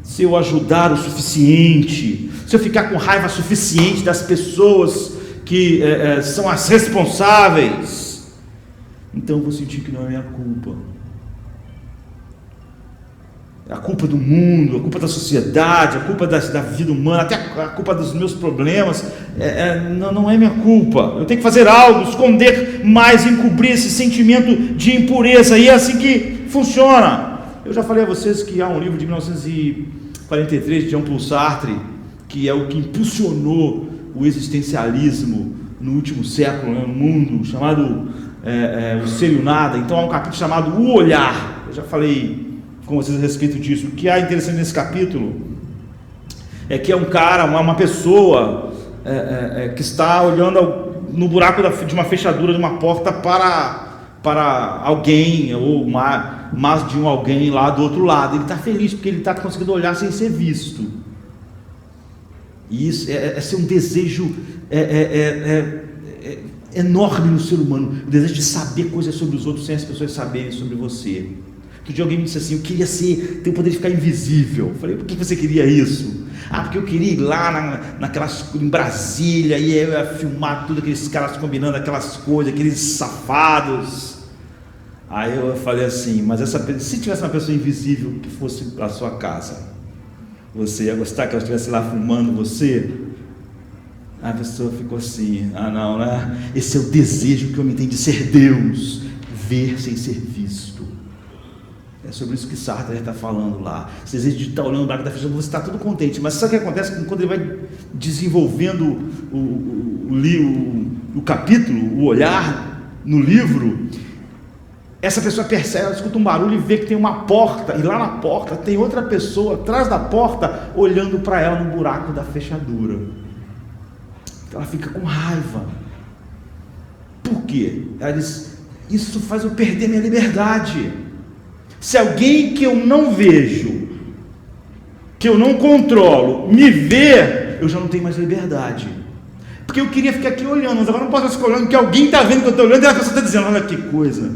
Se eu ajudar o suficiente, se eu ficar com raiva suficiente das pessoas que são as responsáveis, então eu vou sentir que não é minha culpa. A culpa do mundo, a culpa da sociedade, a culpa da vida humana, até a culpa dos meus problemas, não é minha culpa. Eu tenho que fazer algo, esconder mais, encobrir esse sentimento de impureza, e é assim que funciona. Eu já falei a vocês que há um livro de 1943 de Jean-Paul Sartre, que é o que impulsionou o existencialismo no último século, no mundo, chamado O Ser e o Nada. Então há um capítulo chamado O Olhar. Eu já falei com vocês a respeito disso. O que há interessante nesse capítulo é que é um cara, uma pessoa que está olhando no buraco de uma fechadura de uma porta para alguém, ou mais de um alguém lá do outro lado. Ele está feliz porque ele está conseguindo olhar sem ser visto. E isso é ser um desejo enorme no ser humano, o desejo de saber coisas sobre os outros sem as pessoas saberem sobre você. Outro dia alguém me disse assim: eu queria ter o poder de ficar invisível. Eu falei: por que você queria isso? Porque eu queria ir lá em Brasília, e eu ia filmar tudo, aqueles caras combinando aquelas coisas, aqueles safados. Aí eu falei assim: mas se tivesse uma pessoa invisível que fosse para a sua casa, você ia gostar que ela estivesse lá filmando você? A pessoa ficou assim: não, né? Esse é o desejo que eu me tenho de ser Deus, ver sem ser visto. É sobre isso que Sartre está falando lá. Esse desejo de estar olhando o buraco da fechadura, você está tudo contente, mas sabe o que acontece? Quando ele vai desenvolvendo o capítulo, o olhar no livro, essa pessoa percebe, ela escuta um barulho e vê que tem uma porta, e lá na porta tem outra pessoa atrás da porta olhando para ela no buraco da fechadura. Então ela fica com raiva. Por quê? Ela diz: isso faz eu perder minha liberdade. Se alguém que eu não vejo, que eu não controlo, me vê, eu já não tenho mais liberdade. Porque eu queria ficar aqui olhando, mas agora não posso ficar olhando, porque alguém está vendo que eu estou olhando, e a pessoa está dizendo: olha que coisa,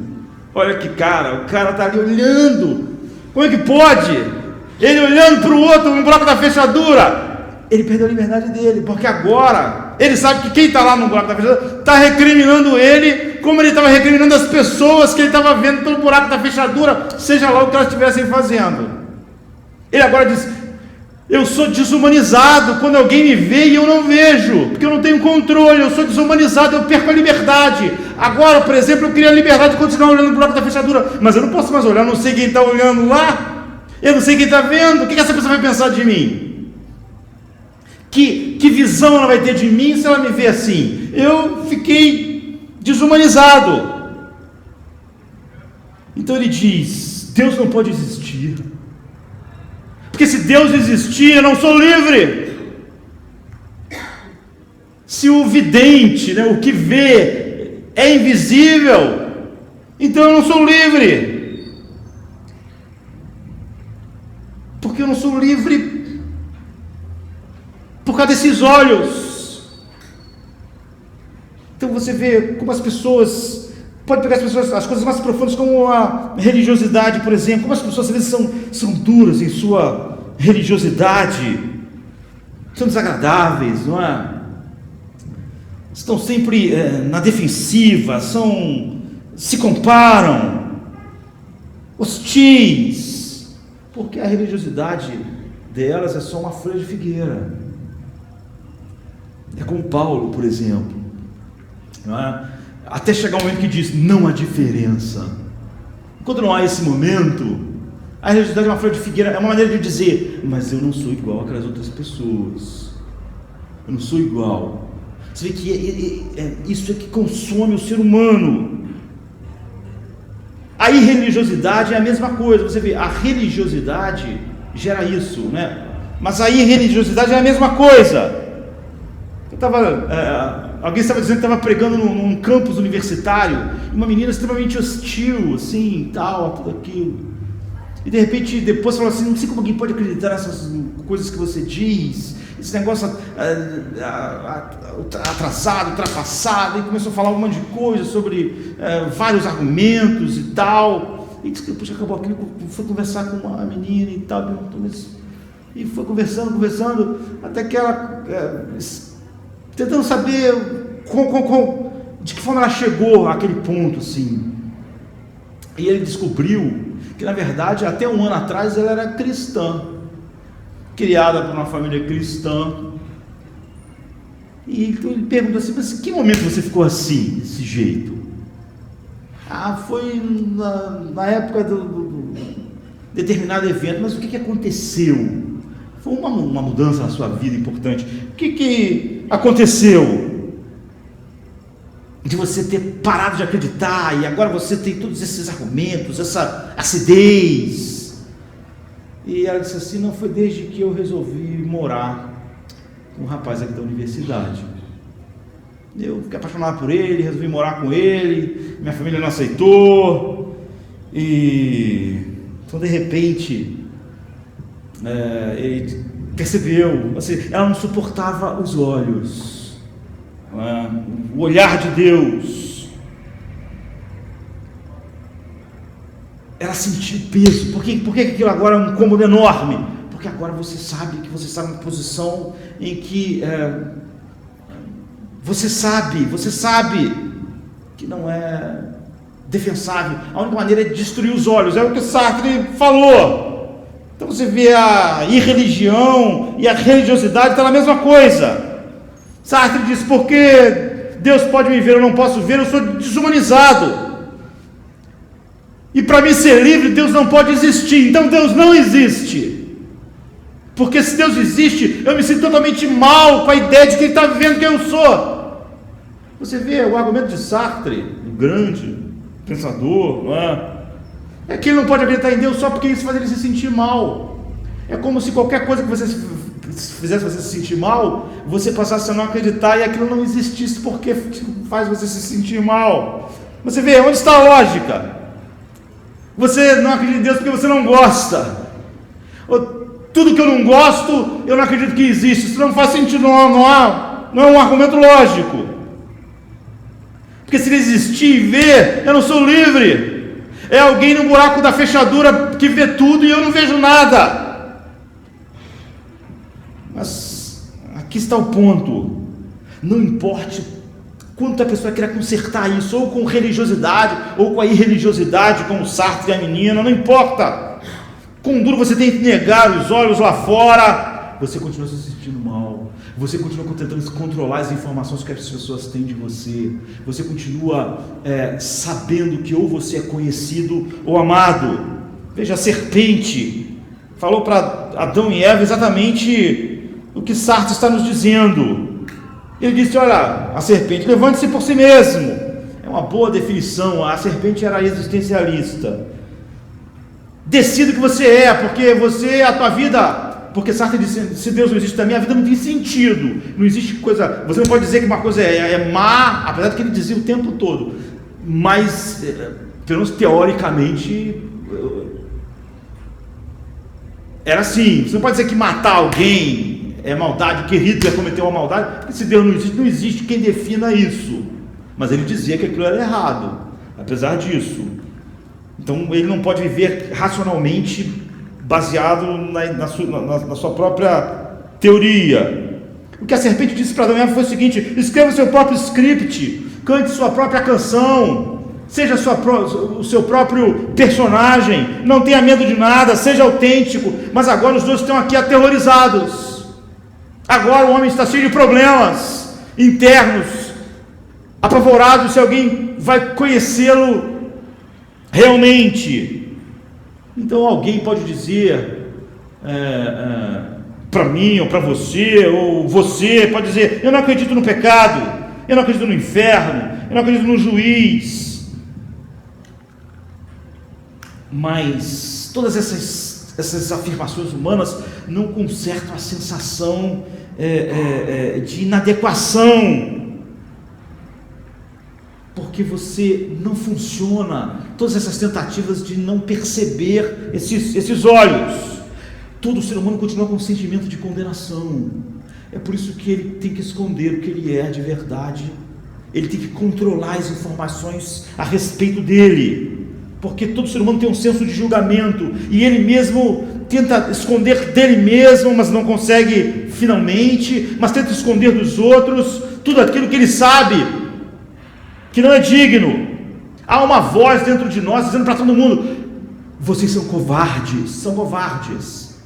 olha que cara, o cara está ali olhando. Como é que pode? Ele olhando para o outro no buraco da fechadura. Ele perdeu a liberdade dele, porque agora ele sabe que quem está lá no buraco da fechadura está recriminando ele, como ele estava recriminando as pessoas que ele estava vendo pelo buraco da fechadura, seja lá o que elas estivessem fazendo. Ele agora diz: eu sou desumanizado quando alguém me vê e eu não vejo, porque eu não tenho controle, eu sou desumanizado, eu perco a liberdade. Agora, por exemplo, eu queria a liberdade de continuar olhando no buraco da fechadura, mas eu não posso mais olhar, eu não sei quem está olhando lá, eu não sei quem está vendo, o que essa pessoa vai pensar de mim? Que visão ela vai ter de mim se ela me vê assim? Eu fiquei desumanizado. Então ele diz: Deus não pode existir, porque se Deus existir, eu não sou livre. Se o vidente, o que vê, é invisível, então eu não sou livre. Porque eu não sou livre por causa desses olhos. Então você vê como as pessoas, pode pegar as coisas mais profundas, como a religiosidade, por exemplo, como as pessoas às vezes são duras em sua religiosidade, são desagradáveis, não é? Estão sempre na defensiva, se comparam, hostis, porque a religiosidade delas é só uma folha de figueira. É como Paulo, por exemplo, não é? Até chegar um momento que diz, não há diferença. Quando não há esse momento, a religiosidade é uma flor de figueira, é uma maneira de dizer, mas eu não sou igual àquelas outras pessoas, eu não sou igual. Você vê que isso é que consome o ser humano. A irreligiosidade é a mesma coisa. Você vê, a religiosidade gera isso, né? Mas a irreligiosidade é a mesma coisa. Alguém estava dizendo que estava pregando num campus universitário, uma menina extremamente hostil, assim, tal, tudo aquilo. E de repente, depois falou assim, não sei como alguém pode acreditar nessas coisas que você diz, esse negócio atrasado, ultrapassado, e começou a falar um monte de coisa sobre vários argumentos e tal. E depois que acabou aquilo, foi conversar com uma menina e tal, e foi conversando, até que ela, tentando saber de que forma ela chegou àquele ponto, assim. E ele descobriu que, na verdade, até um ano atrás ela era cristã, criada por uma família cristã. E então ele perguntou assim, mas em que momento você ficou assim, desse jeito? Foi na época do determinado evento. Mas o que aconteceu? Foi uma mudança na sua vida importante. O que aconteceu? De você ter parado de acreditar e agora você tem todos esses argumentos, essa acidez. E ela disse assim, não, foi desde que eu resolvi morar com um rapaz aqui da universidade. Eu fiquei apaixonado por ele, resolvi morar com ele, minha família não aceitou, e então de repente ele percebeu, assim, ela não suportava os olhos, o olhar de Deus. Ela sentiu peso. Por que aquilo agora é um incômodo enorme? Porque agora você sabe que você está numa posição em que você sabe que não é defensável. A única maneira é destruir os olhos. É o que Sartre falou. Então você vê a irreligião e a religiosidade está na mesma coisa. Sartre diz, porque Deus pode me ver, eu não posso ver, eu sou desumanizado. E para mim ser livre, Deus não pode existir. Então Deus não existe. Porque se Deus existe, eu me sinto totalmente mal com a ideia de que Ele está vivendo quem eu sou. Você vê o argumento de Sartre, o grande pensador, não é que ele não pode acreditar em Deus só porque isso faz ele se sentir mal. É como se qualquer coisa que você fizesse você se sentir mal, você passasse a não acreditar e aquilo não existisse porque faz você se sentir mal. Você vê, onde está a lógica? Você não acredita em Deus porque você não gosta. Tudo que eu não gosto, eu não acredito que existe. Isso não faz sentido, não é um argumento lógico. Porque se ele existir e ver, eu não sou livre. É alguém no buraco da fechadura que vê tudo e eu não vejo nada. Mas aqui está o ponto. Não importa quanto a pessoa queira consertar isso, ou com religiosidade, ou com a irreligiosidade, como Sartre e a menina, não importa. Quão duro você tem que negar os olhos lá fora, você continua se sentindo mal. Você continua tentando controlar as informações que as pessoas têm de você. Você continua sabendo que ou você é conhecido ou amado. Veja, a serpente falou para Adão e Eva exatamente o que Sartre está nos dizendo. Ele disse, olha, a serpente, levante-se por si mesmo. É uma boa definição. A serpente era existencialista. Decida o que você é, porque a tua vida... Porque Sartre disse, se Deus não existe também, a vida não tem sentido. Não existe coisa... Você não pode dizer que uma coisa é má, apesar de que ele dizia o tempo todo. Mas, pelo menos teoricamente, era assim. Você não pode dizer que matar alguém é maldade, que Hitler cometeu uma maldade, porque se Deus não existe quem defina isso. Mas ele dizia que aquilo era errado, apesar disso. Então ele não pode viver racionalmente baseado na sua própria teoria. O que a serpente disse para Adão e Eva foi o seguinte: escreva o seu próprio script, cante sua própria canção, seja o seu próprio personagem, não tenha medo de nada, seja autêntico. Mas agora os dois estão aqui aterrorizados. Agora o homem está cheio de problemas internos, apavorado se alguém vai conhecê-lo realmente. Então alguém pode dizer para mim ou para você, ou você pode dizer: eu não acredito no pecado, eu não acredito no inferno, eu não acredito no juiz. Mas todas essas afirmações humanas não consertam a sensação de inadequação, porque você não funciona. Todas essas tentativas de não perceber esses olhos, todo ser humano continua com um sentimento de condenação. É por isso que ele tem que esconder o que ele é de verdade, ele tem que controlar as informações a respeito dele, porque todo ser humano tem um senso de julgamento, e ele mesmo tenta esconder dele mesmo, mas não consegue finalmente, mas tenta esconder dos outros tudo aquilo que ele sabe que não é digno. Há uma voz dentro de nós dizendo para todo mundo: vocês são covardes, são covardes.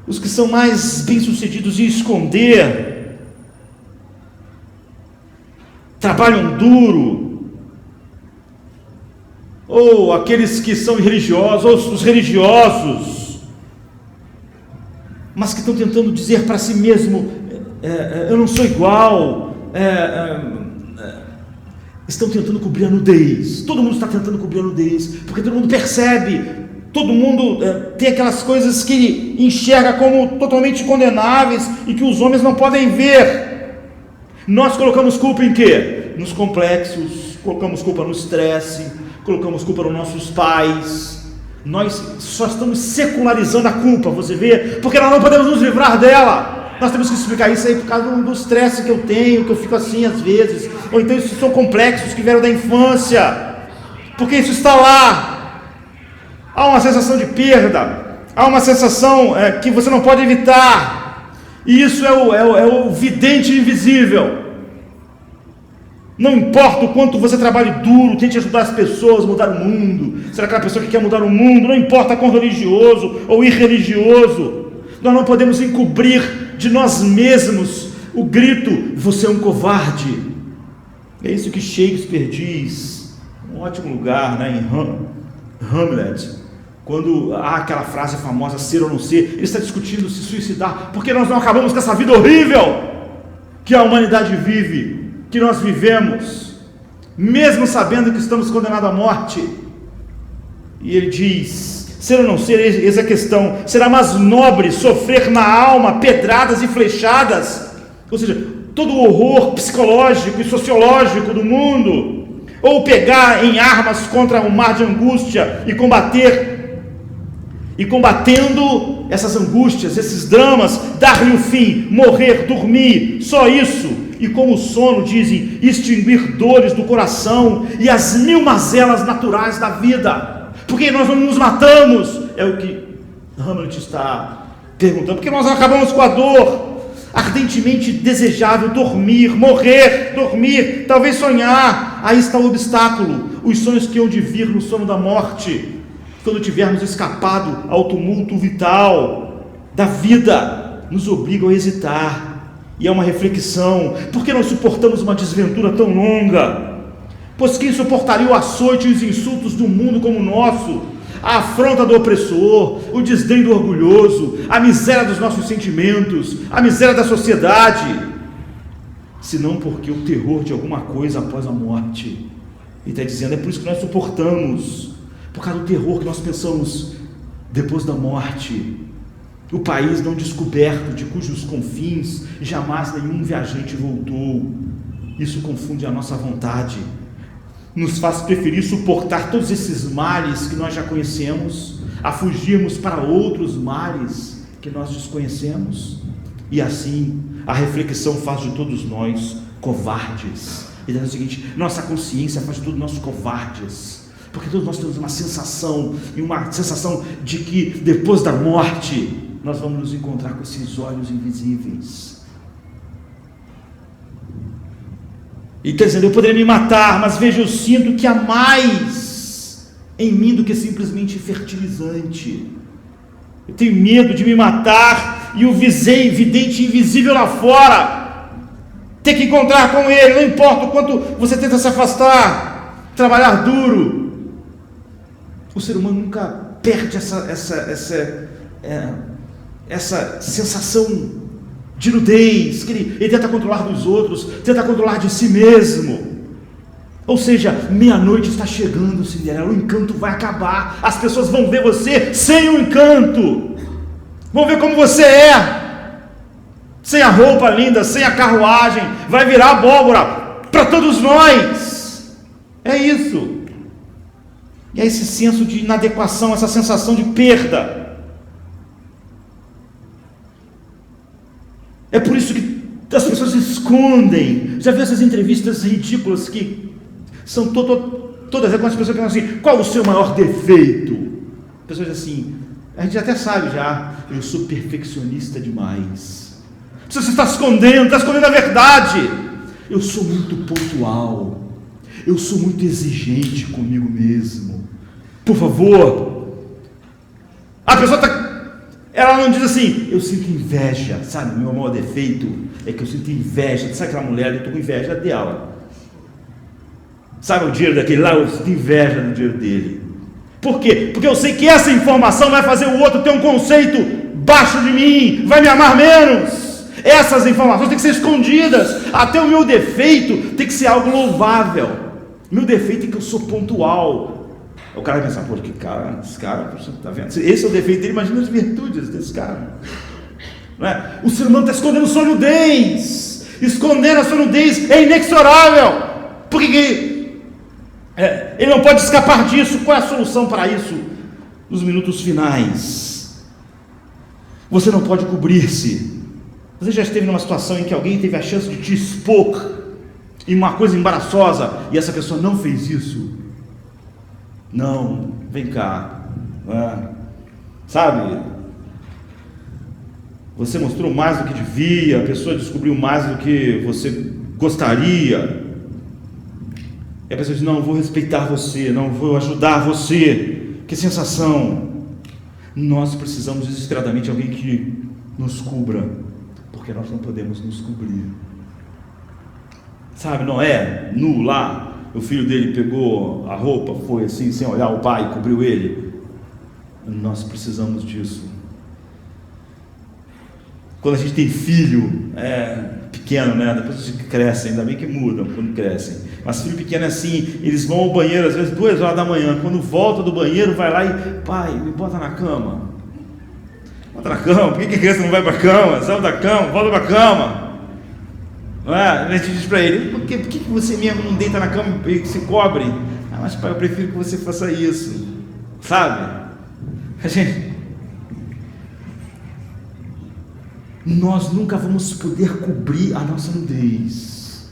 Os que são mais bem-sucedidos em esconder, trabalham duro, ou aqueles que são religiosos, ou os religiosos, mas que estão tentando dizer para si mesmo: eu não sou igual, estão tentando cobrir a nudez. Todo mundo está tentando cobrir a nudez, porque todo mundo percebe, todo mundo tem aquelas coisas que enxerga como totalmente condenáveis e que os homens não podem ver. Nós colocamos culpa em quê? Nos complexos, colocamos culpa no estresse, colocamos culpa nos nossos pais. Nós só estamos secularizando a culpa, você vê, porque nós não podemos nos livrar dela. Nós temos que explicar isso aí por causa do estresse que eu tenho, que eu fico assim às vezes, ou então isso são complexos que vieram da infância, porque isso está lá. Há uma sensação de perda, há uma sensação que você não pode evitar, e isso é o vidente invisível. Não importa o quanto você trabalhe duro, tente ajudar as pessoas a mudar o mundo, será aquela pessoa que quer mudar o mundo, não importa quão religioso ou irreligioso, nós não podemos encobrir de nós mesmos o grito: você é um covarde. É isso que Shakespeare diz, um ótimo lugar, né, em Hamlet, quando há aquela frase famosa, ser ou não ser. Ele está discutindo se suicidar, porque nós não acabamos com essa vida horrível que a humanidade vive, que nós vivemos, mesmo sabendo que estamos condenados à morte. E ele diz: ser ou não ser, eis a questão. Será mais nobre sofrer na alma pedradas e flechadas, ou seja, todo o horror psicológico e sociológico do mundo, ou pegar em armas contra um mar de angústia e combatendo essas angústias, esses dramas, dar-lhe o fim, morrer, dormir, só isso, e como o sono, dizem, extinguir dores do coração e as 1000 mazelas naturais da vida. Porque nós não nos matamos? É o que Hamlet está perguntando. Porque nós acabamos com a dor. Ardentemente desejável dormir, morrer, dormir, talvez sonhar. Aí está o obstáculo. Os sonhos que hão de vir no sono da morte, quando tivermos escapado ao tumulto vital da vida, nos obrigam a hesitar. E é uma reflexão: por que nós suportamos uma desventura tão longa? Pois quem suportaria o açoite e os insultos do mundo como o nosso, a afronta do opressor, o desdém do orgulhoso, a miséria dos nossos sentimentos, a miséria da sociedade, senão porque o terror de alguma coisa após a morte? Ele está dizendo: é por isso que nós suportamos, por causa do terror que nós pensamos depois da morte. O país não descoberto, de cujos confins jamais nenhum viajante voltou. Isso confunde a nossa vontade, nos faz preferir suportar todos esses males que nós já conhecemos, a fugirmos para outros males que nós desconhecemos. E assim, a reflexão faz de todos nós covardes. E diz o seguinte: nossa consciência faz de todos nós covardes, porque todos nós temos uma sensação, e uma sensação de que depois da morte nós vamos nos encontrar com esses olhos invisíveis. E quer dizer, eu poderia me matar, mas veja, eu sinto que há mais em mim do que simplesmente fertilizante. Eu tenho medo de me matar e o vidente invisível lá fora, ter que encontrar com ele, não importa o quanto você tenta se afastar, trabalhar duro. O ser humano nunca perde essa sensação de nudez, que ele tenta controlar dos outros, tenta controlar de si mesmo. Ou seja, meia-noite está chegando, Cinderela, o encanto vai acabar, as pessoas vão ver você sem o encanto, vão ver como você é, sem a roupa linda, sem a carruagem, vai virar abóbora para todos nós. É isso. E é esse senso de inadequação, essa sensação de perda. É por isso que as pessoas se escondem. Já viu essas entrevistas ridículas que são todas aquelas pessoas que falam assim: qual o seu maior defeito? Pessoas assim, a gente até sabe já, eu sou perfeccionista demais. Você está escondendo a verdade. Eu sou muito pontual, eu sou muito exigente comigo mesmo. Por favor. A pessoa ela não diz assim: eu sinto inveja, sabe? Meu maior defeito é que eu sinto inveja. Sabe aquela mulher, eu estou com inveja dela. Sabe o dinheiro daquele lá? Eu sinto inveja do dinheiro dele. Por quê? Porque eu sei que essa informação vai fazer o outro ter um conceito baixo de mim, vai me amar menos. Essas informações têm que ser escondidas. Até o meu defeito tem que ser algo louvável. Meu defeito é que eu sou pontual. O cara vai pensar: pô, que cara, esse cara, tá vendo? Esse é o defeito dele, imagina as virtudes desse cara. Não é? O ser humano está escondendo sua nudez. Escondendo a sua nudez é inexorável. Porque ele não pode escapar disso. Qual é a solução para isso? Nos minutos finais, você não pode cobrir-se. Você já esteve numa situação em que alguém teve a chance de te expor em uma coisa embaraçosa e essa pessoa não fez isso? Não, vem cá, sabe? Você mostrou mais do que devia, a pessoa descobriu mais do que você gostaria. E a pessoa diz: não, vou respeitar você, não vou ajudar você. Que sensação! Nós precisamos desesperadamente de alguém que nos cubra, porque nós não podemos nos cobrir. Sabe, Noé, nu lá, o filho dele pegou a roupa, foi assim, sem olhar o pai, cobriu ele. Nós precisamos disso. Quando a gente tem filho pequeno, né? Depois eles crescem, ainda bem que mudam quando crescem. Mas filho pequeno é assim, eles vão ao banheiro às vezes 2 horas da manhã. Quando volta do banheiro, vai lá e: pai, me bota na cama. Bota na cama. Por que a criança não vai para a cama? Sai da cama, volta para a cama. Não é? A gente diz para ele: por que você mesmo não deita na cama e se cobre? Ah, mas pai, eu prefiro que você faça isso. Sabe? Nós nunca vamos poder cobrir a nossa nudez.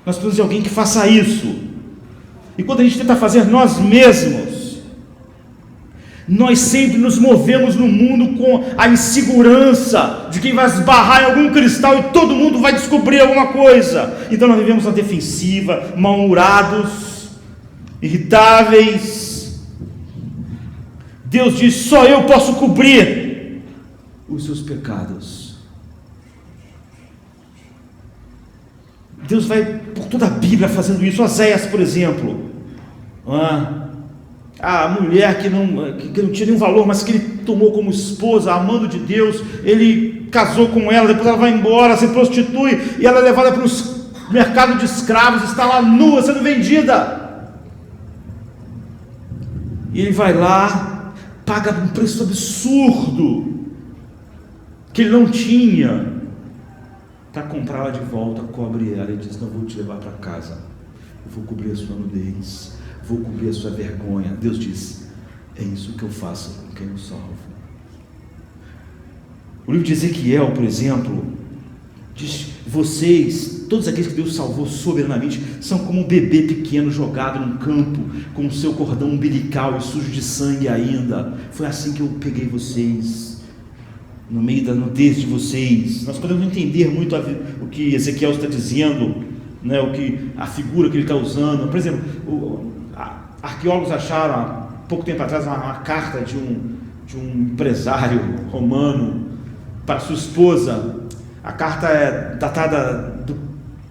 Nós precisamos de alguém que faça isso. E quando a gente tenta fazer nós mesmos, nós sempre nos movemos no mundo com a insegurança de quem vai esbarrar em algum cristal e todo mundo vai descobrir alguma coisa. Então nós vivemos na defensiva, mal-humorados, irritáveis. Deus diz: só eu posso cobrir os seus pecados. Deus vai por toda a Bíblia fazendo isso. Oséias, por exemplo, a mulher que não tinha nenhum valor, mas que ele tomou como esposa, amando de Deus, ele casou com ela, depois ela vai embora, se prostitui, e ela é levada para o mercado de escravos, está lá nua, sendo vendida, e ele vai lá, paga um preço absurdo, que ele não tinha, para comprá-la de volta, cobre ela e diz: não vou te levar para casa, eu vou cobrir a sua nudez, vou cobrir a sua vergonha. Deus diz: é isso que eu faço com quem eu salvo. O livro de Ezequiel, por exemplo, diz: vocês, todos aqueles que Deus salvou soberanamente, são como um bebê pequeno jogado num campo, com o seu cordão umbilical e sujo de sangue ainda. Foi assim que eu peguei vocês, no meio da nudez de vocês. Nós podemos entender muito o que Ezequiel está dizendo, né? A figura que ele está usando. Por exemplo, arqueólogos acharam há pouco tempo atrás uma carta de um empresário romano para sua esposa. A carta é datada do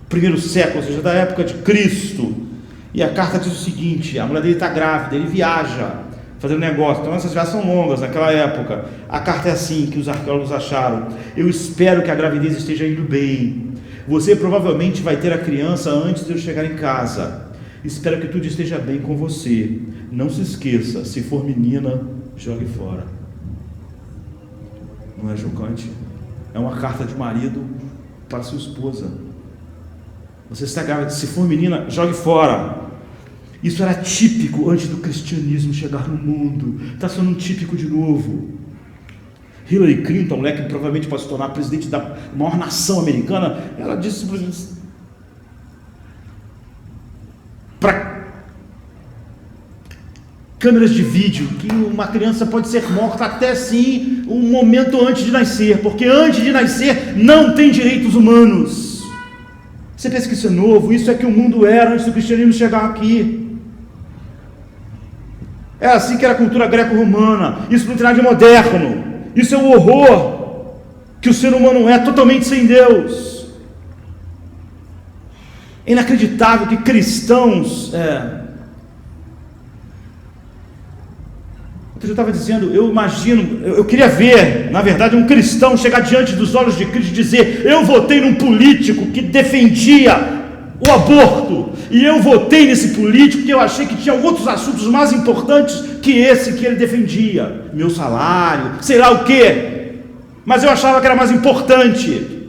primeiro século, ou seja, da época de Cristo. E a carta diz o seguinte: a mulher dele está grávida, ele viaja, fazendo negócio. Então essas viagens são longas naquela época. A carta é assim que os arqueólogos acharam: eu espero que a gravidez esteja indo bem. Você provavelmente vai ter a criança antes de eu chegar em casa. Espero que tudo esteja bem com você. Não se esqueça, se for menina, jogue fora. Não é chocante? É uma carta de marido para sua esposa. Você está grávida, se for menina, jogue fora. Isso era típico antes do cristianismo chegar no mundo. Está sendo típico de novo. Hillary Clinton, mulher que provavelmente pode se tornar presidente da maior nação americana, ela disse para câmeras de vídeo que uma criança pode ser morta até sim um momento antes de nascer, porque antes de nascer não tem direitos humanos. Você pensa que isso é novo? Isso é que o mundo era antes do cristianismo chegar aqui. É assim que era a cultura greco-romana. Isso não tem nada de moderno. Isso é o horror que o ser humano é, totalmente sem Deus. É inacreditável que cristãos... Eu estava dizendo, eu imagino, eu queria ver, na verdade, um cristão chegar diante dos olhos de Cristo e dizer: eu votei num político que defendia o aborto, e eu votei nesse político porque eu achei que tinha outros assuntos mais importantes que esse que ele defendia, meu salário, sei lá o quê, mas eu achava que era mais importante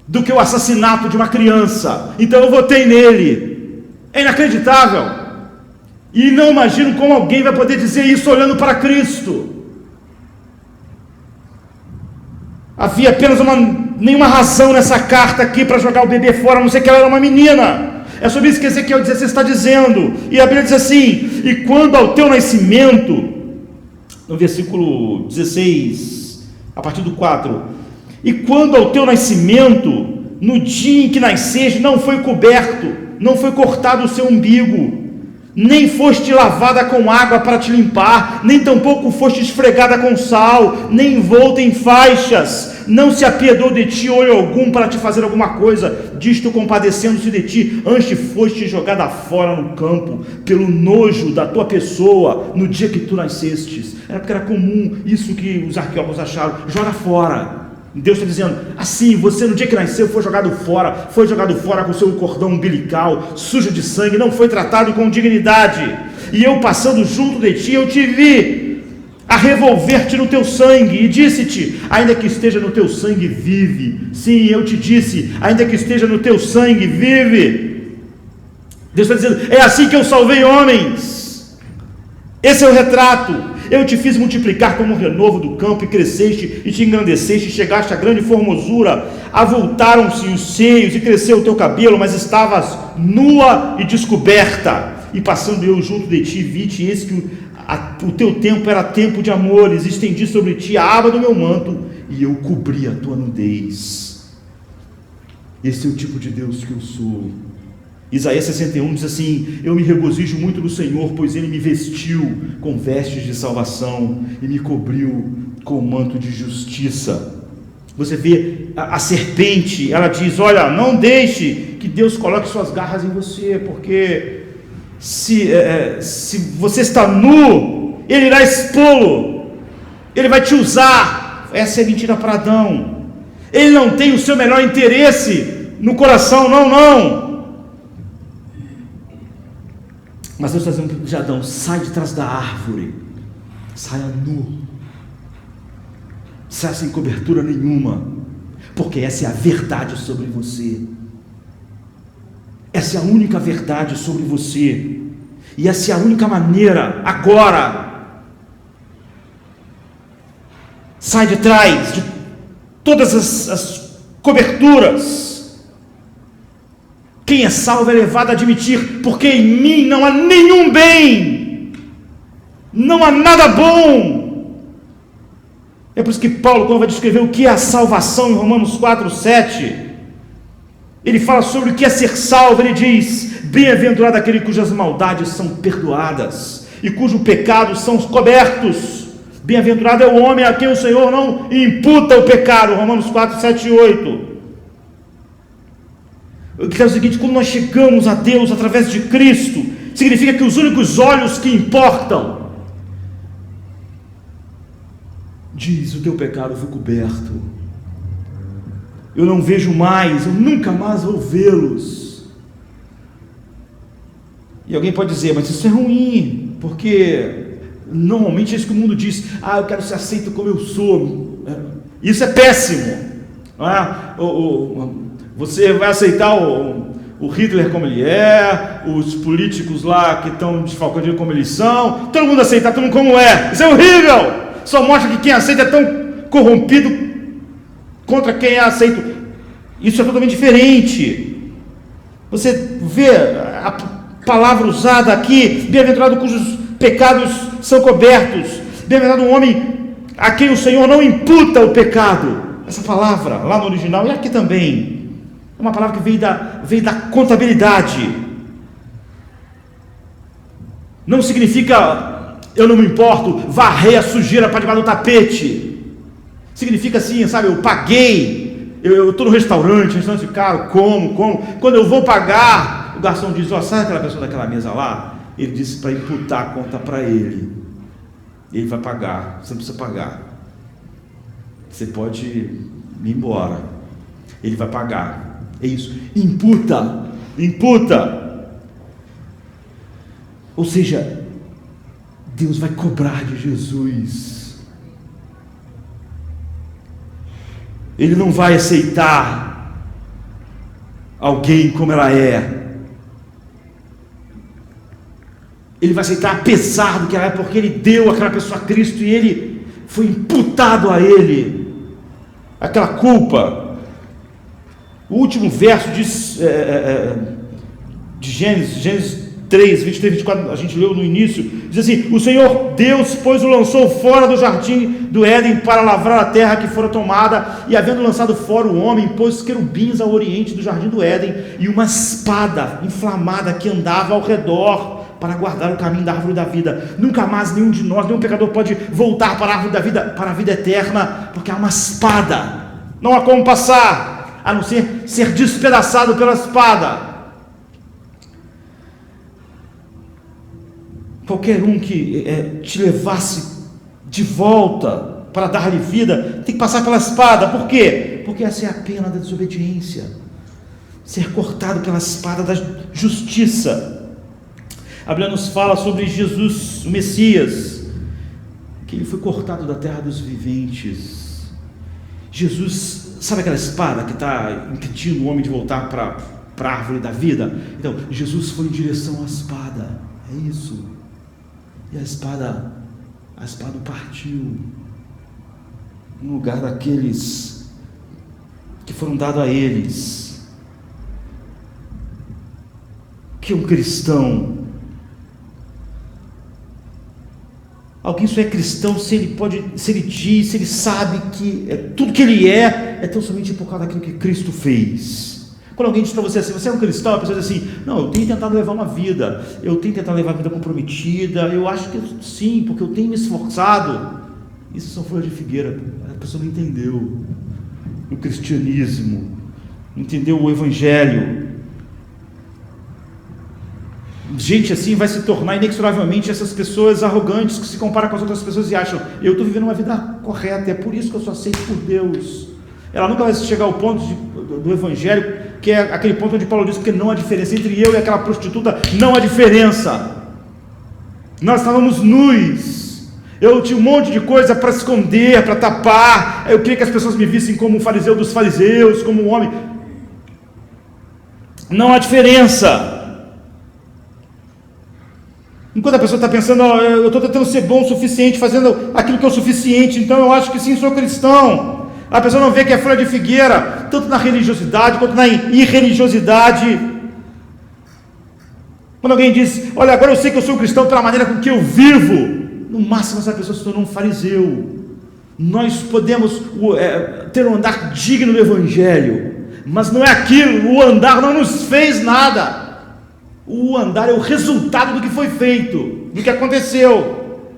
do que o assassinato de uma criança, então eu votei nele. É inacreditável. E não imagino como alguém vai poder dizer isso olhando para Cristo. Havia apenas nenhuma razão nessa carta aqui para jogar o bebê fora, a não ser que ela era uma menina. É sobre isso que Ezequiel 16 está dizendo. E a Bíblia diz assim: e quando ao teu nascimento, no versículo 16, a partir do 4, e quando ao teu nascimento, no dia em que nasceste, não foi coberto, não foi cortado o seu umbigo, nem foste lavada com água para te limpar, nem tampouco foste esfregada com sal, nem envolta em faixas, não se apiedou de ti olho algum para te fazer alguma coisa, disto compadecendo-se de ti, antes foste jogada fora no campo, pelo nojo da tua pessoa, no dia que tu nascestes. Era porque era comum isso que os arqueólogos acharam: joga fora. Deus está dizendo assim: você no dia que nasceu foi jogado fora com o seu cordão umbilical, sujo de sangue, não foi tratado com dignidade, e eu passando junto de ti, eu te vi a revolver-te no teu sangue, e disse-te: ainda que esteja no teu sangue, vive. Sim, eu te disse: ainda que esteja no teu sangue, vive. Deus está dizendo: é assim que eu salvei homens. Esse é o retrato. Eu te fiz multiplicar como um renovo do campo, e cresceste, e te engrandeceste, e chegaste a grande formosura, avultaram-se os seios, e cresceu o teu cabelo, mas estavas nua e descoberta, e passando eu junto de ti, vi-te, eis que o teu tempo era tempo de amores, estendi sobre ti a aba do meu manto, e eu cobri a tua nudez. Esse é o tipo de Deus que eu sou. Isaías 61 diz assim: eu me regozijo muito no Senhor, pois Ele me vestiu com vestes de salvação e me cobriu com o manto de justiça. Você vê a serpente, ela diz: olha, não deixe que Deus coloque suas garras em você, porque se você está nu, Ele irá expô-lo, Ele vai te usar. Essa é mentira para Adão. Ele não tem o seu melhor interesse no coração, não. Mas Deus está dizendo de Adão: sai de trás da árvore, saia nu, saia sem cobertura nenhuma, porque essa é a verdade sobre você, essa é a única verdade sobre você, e essa é a única maneira agora. Sai de trás de todas as coberturas. Quem é salvo é levado a admitir: porque em mim não há nenhum bem, não há nada bom. É por isso que Paulo, quando vai descrever o que é a salvação em Romanos 4:7, ele fala sobre o que é ser salvo. Ele diz: bem-aventurado aquele cujas maldades são perdoadas e cujos pecados são cobertos. Bem-aventurado é o homem a quem o Senhor não imputa o pecado. Romanos 4, 7 e 8. O que é o seguinte: quando nós chegamos a Deus através de Cristo, significa que os únicos olhos que importam, diz, o teu pecado foi coberto, eu não vejo mais, eu nunca mais vou vê-los. E alguém pode dizer, mas isso é ruim, porque normalmente é isso que o mundo diz: eu quero ser aceito como eu sou. Isso é péssimo, não é? Você vai aceitar o Hitler como ele é, os políticos lá que estão desfalcando como eles são, todo mundo aceitar todo mundo como é. Isso é horrível. Só mostra que quem aceita é tão corrompido contra quem é aceito. Isso é totalmente diferente. Você vê a palavra usada aqui: bem-aventurado cujos pecados são cobertos, bem-aventurado um homem a quem o Senhor não imputa o pecado. Essa palavra lá no original e aqui também é uma palavra que veio da contabilidade. Não significa eu não me importo, varrer a sujeira para debaixo do tapete. Significa assim, sabe, eu paguei, eu estou no restaurante caro, como. Quando eu vou pagar, o garçom diz: sabe aquela pessoa daquela mesa lá? Ele disse para imputar a conta para ele. Ele vai pagar, você não precisa pagar. Você pode ir embora. Ele vai pagar. É isso, imputa. Ou seja, Deus vai cobrar de Jesus. Ele não vai aceitar alguém como ela é. Ele vai aceitar apesar do que ela é, porque Ele deu aquela pessoa a Cristo e Ele foi imputado a Ele aquela culpa. O último verso de Gênesis 3, 23, 24, a gente leu no início, diz assim: o Senhor Deus, pois, o lançou fora do jardim do Éden para lavrar a terra que fora tomada, e havendo lançado fora o homem, pôs querubins ao oriente do jardim do Éden, e uma espada inflamada que andava ao redor, para guardar o caminho da árvore da vida. Nunca mais nenhum de nós, nenhum pecador pode voltar para a árvore da vida, para a vida eterna, porque há uma espada, não há como passar, a não ser despedaçado pela espada. Qualquer um que te levasse de volta para dar-lhe vida, tem que passar pela espada. Por quê? Porque essa é a pena da desobediência, ser cortado pela espada da justiça. A Bíblia nos fala sobre Jesus, o Messias, que ele foi cortado da terra dos viventes. Jesus, sabe aquela espada que está impedindo o homem de voltar para a árvore da vida? Então, Jesus foi em direção à espada, é isso. E a espada o partiu, no lugar daqueles que foram dados a eles. Que um cristão, alguém só é cristão se ele sabe que tudo que ele é tão somente por causa daquilo que Cristo fez. Quando alguém diz para você assim: você é um cristão, a pessoa diz assim: não, eu tenho tentado levar uma vida, eu tenho tentado levar uma vida comprometida, eu acho que sim, porque eu tenho me esforçado. Isso são folhas de figueira. A pessoa não entendeu o cristianismo, não entendeu o evangelho. Gente assim vai se tornar inexoravelmente essas pessoas arrogantes que se comparam com as outras pessoas e acham: eu estou vivendo uma vida correta, é por isso que eu sou aceito por Deus. Ela nunca vai chegar ao ponto do evangelho, que é aquele ponto onde Paulo diz que não há diferença entre eu e aquela prostituta, não há diferença. Nós estávamos nus, eu tinha um monte de coisa para esconder, para tapar, eu queria que as pessoas me vissem como um fariseu dos fariseus, como um homem. Não há diferença. Enquanto a pessoa está pensando: eu estou tentando ser bom o suficiente, fazendo aquilo que é o suficiente, então eu acho que sim, sou cristão. A pessoa não vê que é folha de figueira, tanto na religiosidade quanto na irreligiosidade. Quando alguém diz: olha, agora eu sei que eu sou cristão pela maneira com que eu vivo, no máximo essa pessoa se tornou um fariseu. Nós podemos ter um andar digno do evangelho, mas não é aquilo, o andar não nos fez nada. O andar é o resultado do que foi feito, do que aconteceu.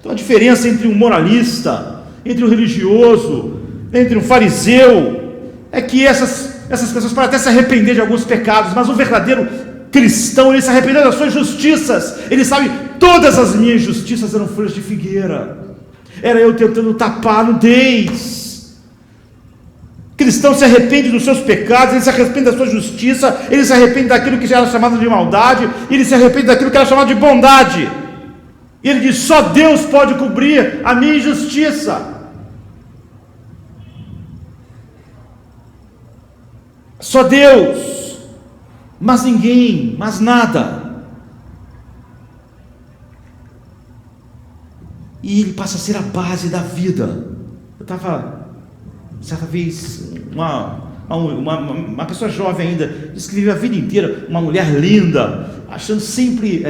Então a diferença entre um moralista, entre um religioso, entre um fariseu, é que essas pessoas podem até se arrepender de alguns pecados, mas o verdadeiro cristão, ele se arrependeu das suas justiças. Ele sabe, todas as minhas justiças eram folhas de figueira, era eu tentando tapar a nudez. Cristão se arrepende dos seus pecados, ele se arrepende da sua justiça, ele se arrepende daquilo que já era chamado de maldade, ele se arrepende daquilo que era chamado de bondade. E ele diz: só Deus pode cobrir a minha injustiça. Só Deus, mas ninguém, mas nada. E ele passa a ser a base da vida. Eu estava certa vez, uma pessoa jovem ainda, disse que vive a vida inteira, uma mulher linda, achando sempre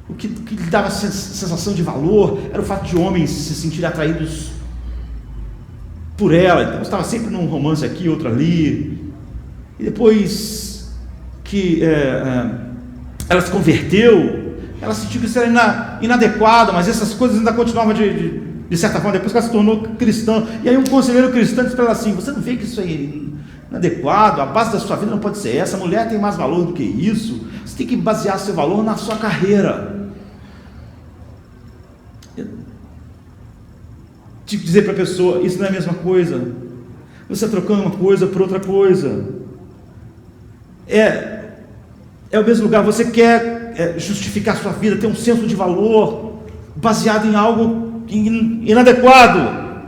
o que lhe dava sensação de valor era o fato de homens se sentirem atraídos por ela. Então estava sempre num romance aqui, outro ali. E depois que ela se converteu, ela sentiu que isso era inadequado, mas essas coisas ainda continuavam de certa forma, depois que ela se tornou cristã. E aí um conselheiro cristão disse para ela assim: você não vê que isso aí é inadequado? A base da sua vida não pode ser essa, a mulher tem mais valor do que isso, você tem que basear seu valor na sua carreira. Tive que dizer para a pessoa: isso não é a mesma coisa, você está trocando uma coisa por outra coisa. É o mesmo lugar. Você quer justificar a sua vida, ter um senso de valor baseado em algo inadequado.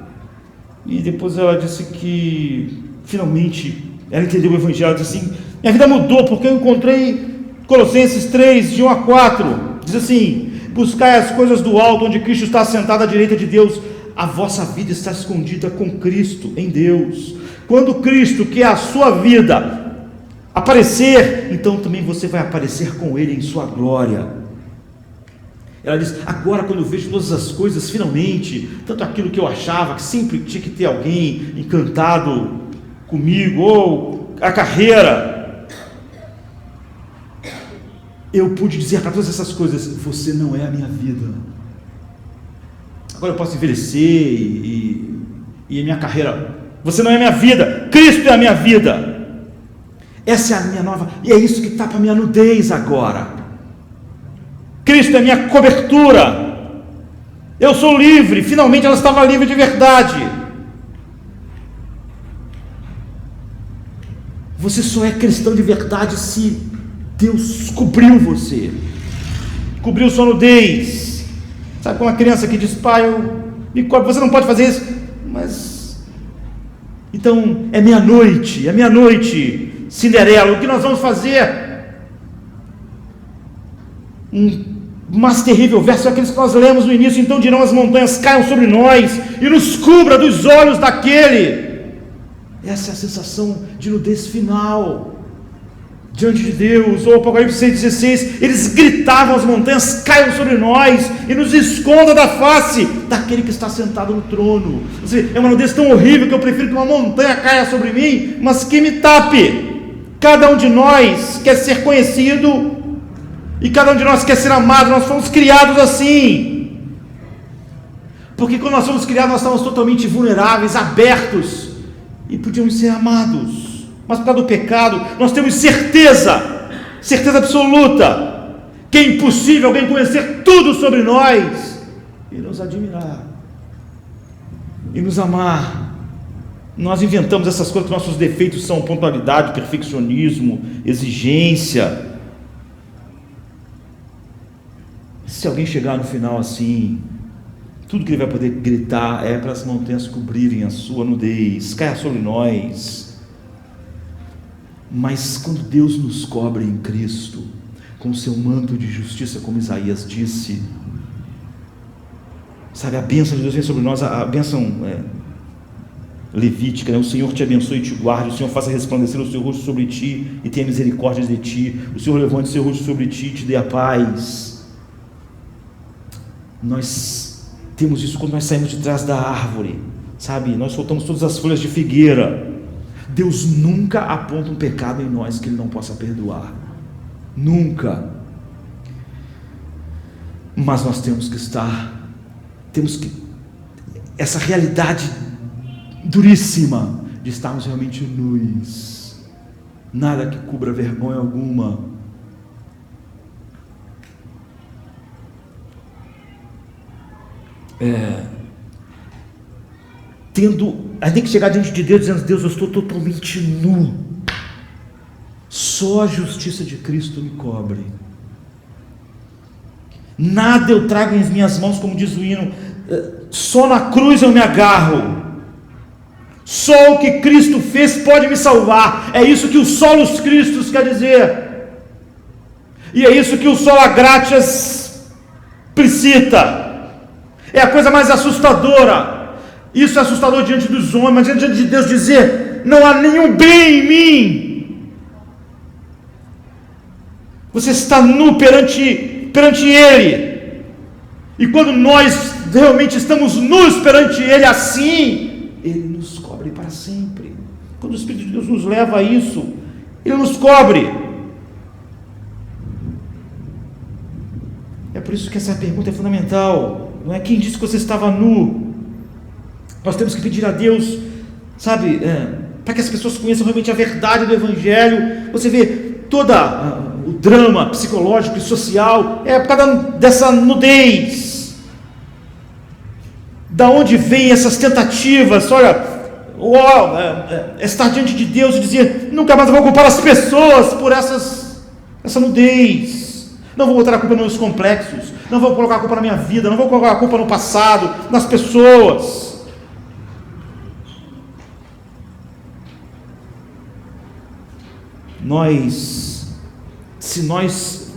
E depois ela disse que finalmente ela entendeu o evangelho. Ela disse assim: minha vida mudou porque eu encontrei Colossenses 3, de 1 a 4, diz assim: buscai as coisas do alto, onde Cristo está assentado à direita de Deus. A vossa vida está escondida com Cristo em Deus. Quando Cristo, que é a sua vida, aparecer, então também você vai aparecer com Ele em sua glória. Ela diz: agora, quando eu vejo todas as coisas, finalmente, tanto aquilo que eu achava que sempre tinha que ter alguém encantado comigo, ou a carreira, eu pude dizer para todas essas coisas: você não é a minha vida. Agora eu posso envelhecer e a minha carreira, você não é a minha vida, Cristo é a minha vida. Essa é a minha nova, e é isso que tapa a minha nudez agora. Cristo é minha cobertura. Eu sou livre. Finalmente ela estava livre de verdade. Você só é cristão de verdade se Deus cobriu você, cobriu sua nudez. Sabe, como uma criança que diz: pai, me cobre, você não pode fazer isso. Mas então é meia-noite, Cinderela, o que nós vamos fazer? Mais terrível verso é aqueles que nós lemos no início: então dirão as montanhas, caiam sobre nós e nos cubra dos olhos daquele. Essa é a sensação de nudez final diante de Deus. Ou Apocalipse 6,16, eles gritavam: as montanhas caiam sobre nós e nos esconda da face daquele que está sentado no trono. É uma nudez tão horrível que eu prefiro que uma montanha caia sobre mim, mas que me tape. Cada um de nós quer ser conhecido e cada um de nós quer ser amado. Nós fomos criados assim, porque quando nós fomos criados, nós estávamos totalmente vulneráveis, abertos, e podíamos ser amados. Mas por causa do pecado, nós temos certeza absoluta, que é impossível alguém conhecer tudo sobre nós e nos admirar e nos amar. Nós inventamos essas coisas, que nossos defeitos são pontualidade, perfeccionismo, exigência. Se alguém chegar no final assim, tudo que ele vai poder gritar é para as montanhas cobrirem a sua nudez, caia sobre nós. Mas quando Deus nos cobre em Cristo, com o seu manto de justiça, como Isaías disse, sabe, a bênção de Deus vem sobre nós, a bênção levítica, né? O Senhor te abençoe e te guarde, o Senhor faça resplandecer o seu rosto sobre ti e tenha misericórdia de ti, o Senhor levante o seu rosto sobre ti e te dê a paz. Nós temos isso quando nós saímos de trás da árvore, sabe, nós soltamos todas as folhas de figueira. Deus nunca aponta um pecado em nós que Ele não possa perdoar, nunca. Mas nós essa realidade duríssima de estarmos realmente nus, nada que cubra vergonha alguma. A gente tem que chegar diante de Deus dizendo: Deus, eu estou totalmente nu, só a justiça de Cristo me cobre, nada eu trago em minhas mãos, como diz o hino, só na cruz eu me agarro, só o que Cristo fez pode me salvar. É isso que o solos Christus quer dizer, e é isso que o sola gratias precita. É a coisa mais assustadora. Isso é assustador diante dos homens, mas diante de Deus dizer: não há nenhum bem em mim. Você está nu perante Ele. E quando nós realmente estamos nus perante Ele assim, Ele nos cobre para sempre. Quando o Espírito de Deus nos leva a isso, Ele nos cobre. É por isso que essa pergunta é fundamental. Não é quem disse que você estava nu. Nós temos que pedir a Deus, sabe, para que as pessoas conheçam realmente a verdade do Evangelho. Você vê todo o drama psicológico e social, é por causa dessa nudez. Da onde vem essas tentativas? Olha, estar diante de Deus e dizer: nunca mais eu vou culpar as pessoas por essa nudez. Não vou botar a culpa nos meus complexos, não vou colocar a culpa na minha vida, não vou colocar a culpa no passado, nas pessoas. Se nós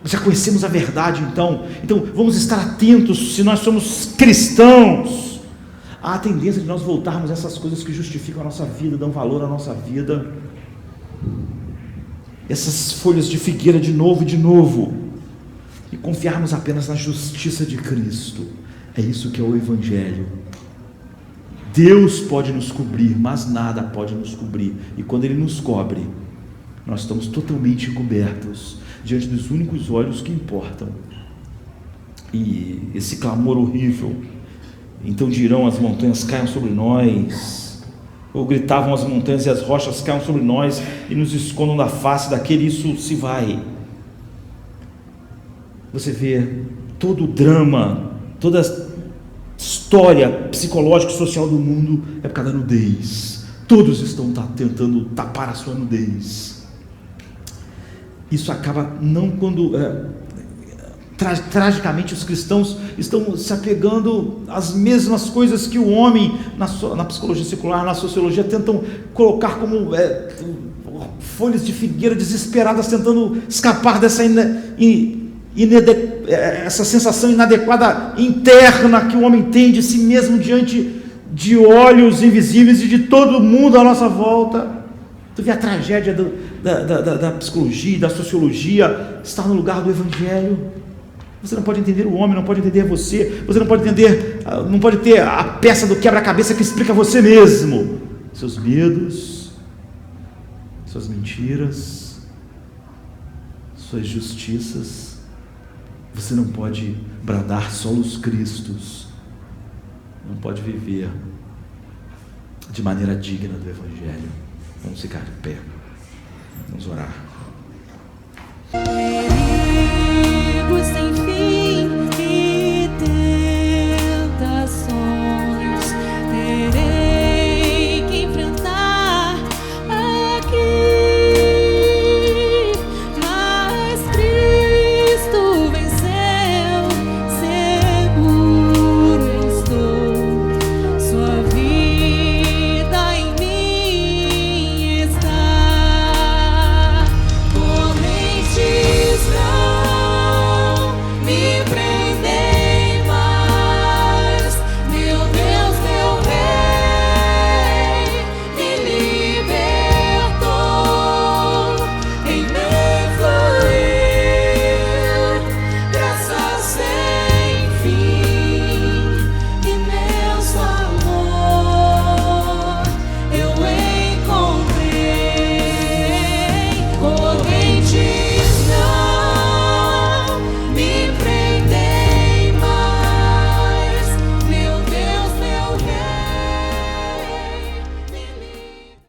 já conhecemos a verdade, então vamos estar atentos. Se nós somos cristãos, há a tendência de nós voltarmos a essas coisas que justificam a nossa vida, dão valor à nossa vida, essas folhas de figueira de novo, e confiarmos apenas na justiça de Cristo. É isso que é o Evangelho. Deus pode nos cobrir, mas nada pode nos cobrir, e quando Ele nos cobre, nós estamos totalmente encobertos diante dos únicos olhos que importam. E esse clamor horrível: então dirão as montanhas, caiam sobre nós, ou gritavam as montanhas e as rochas, caiam sobre nós e nos escondam da face daquele. Isso se vai. Você vê todo o drama, toda a história psicológica e social do mundo é por causa da nudez. Todos estão tentando tapar a sua nudez. Isso acaba não quando tragicamente os cristãos estão se apegando às mesmas coisas que o homem na psicologia secular, na sociologia, tentam colocar como folhas de figueira desesperadas, tentando escapar dessa essa sensação inadequada interna que o homem tem de si mesmo diante de olhos invisíveis e de todo mundo à nossa volta. Tu vê a tragédia da psicologia, da sociologia, estar no lugar do Evangelho. Você não pode entender o homem, não pode entender você não pode ter a peça do quebra-cabeça que explica você mesmo, seus medos, suas mentiras, suas justiças. Você não pode bradar solos Cristos, não pode viver de maneira digna do Evangelho. Vamos ficar de pé, vamos orar.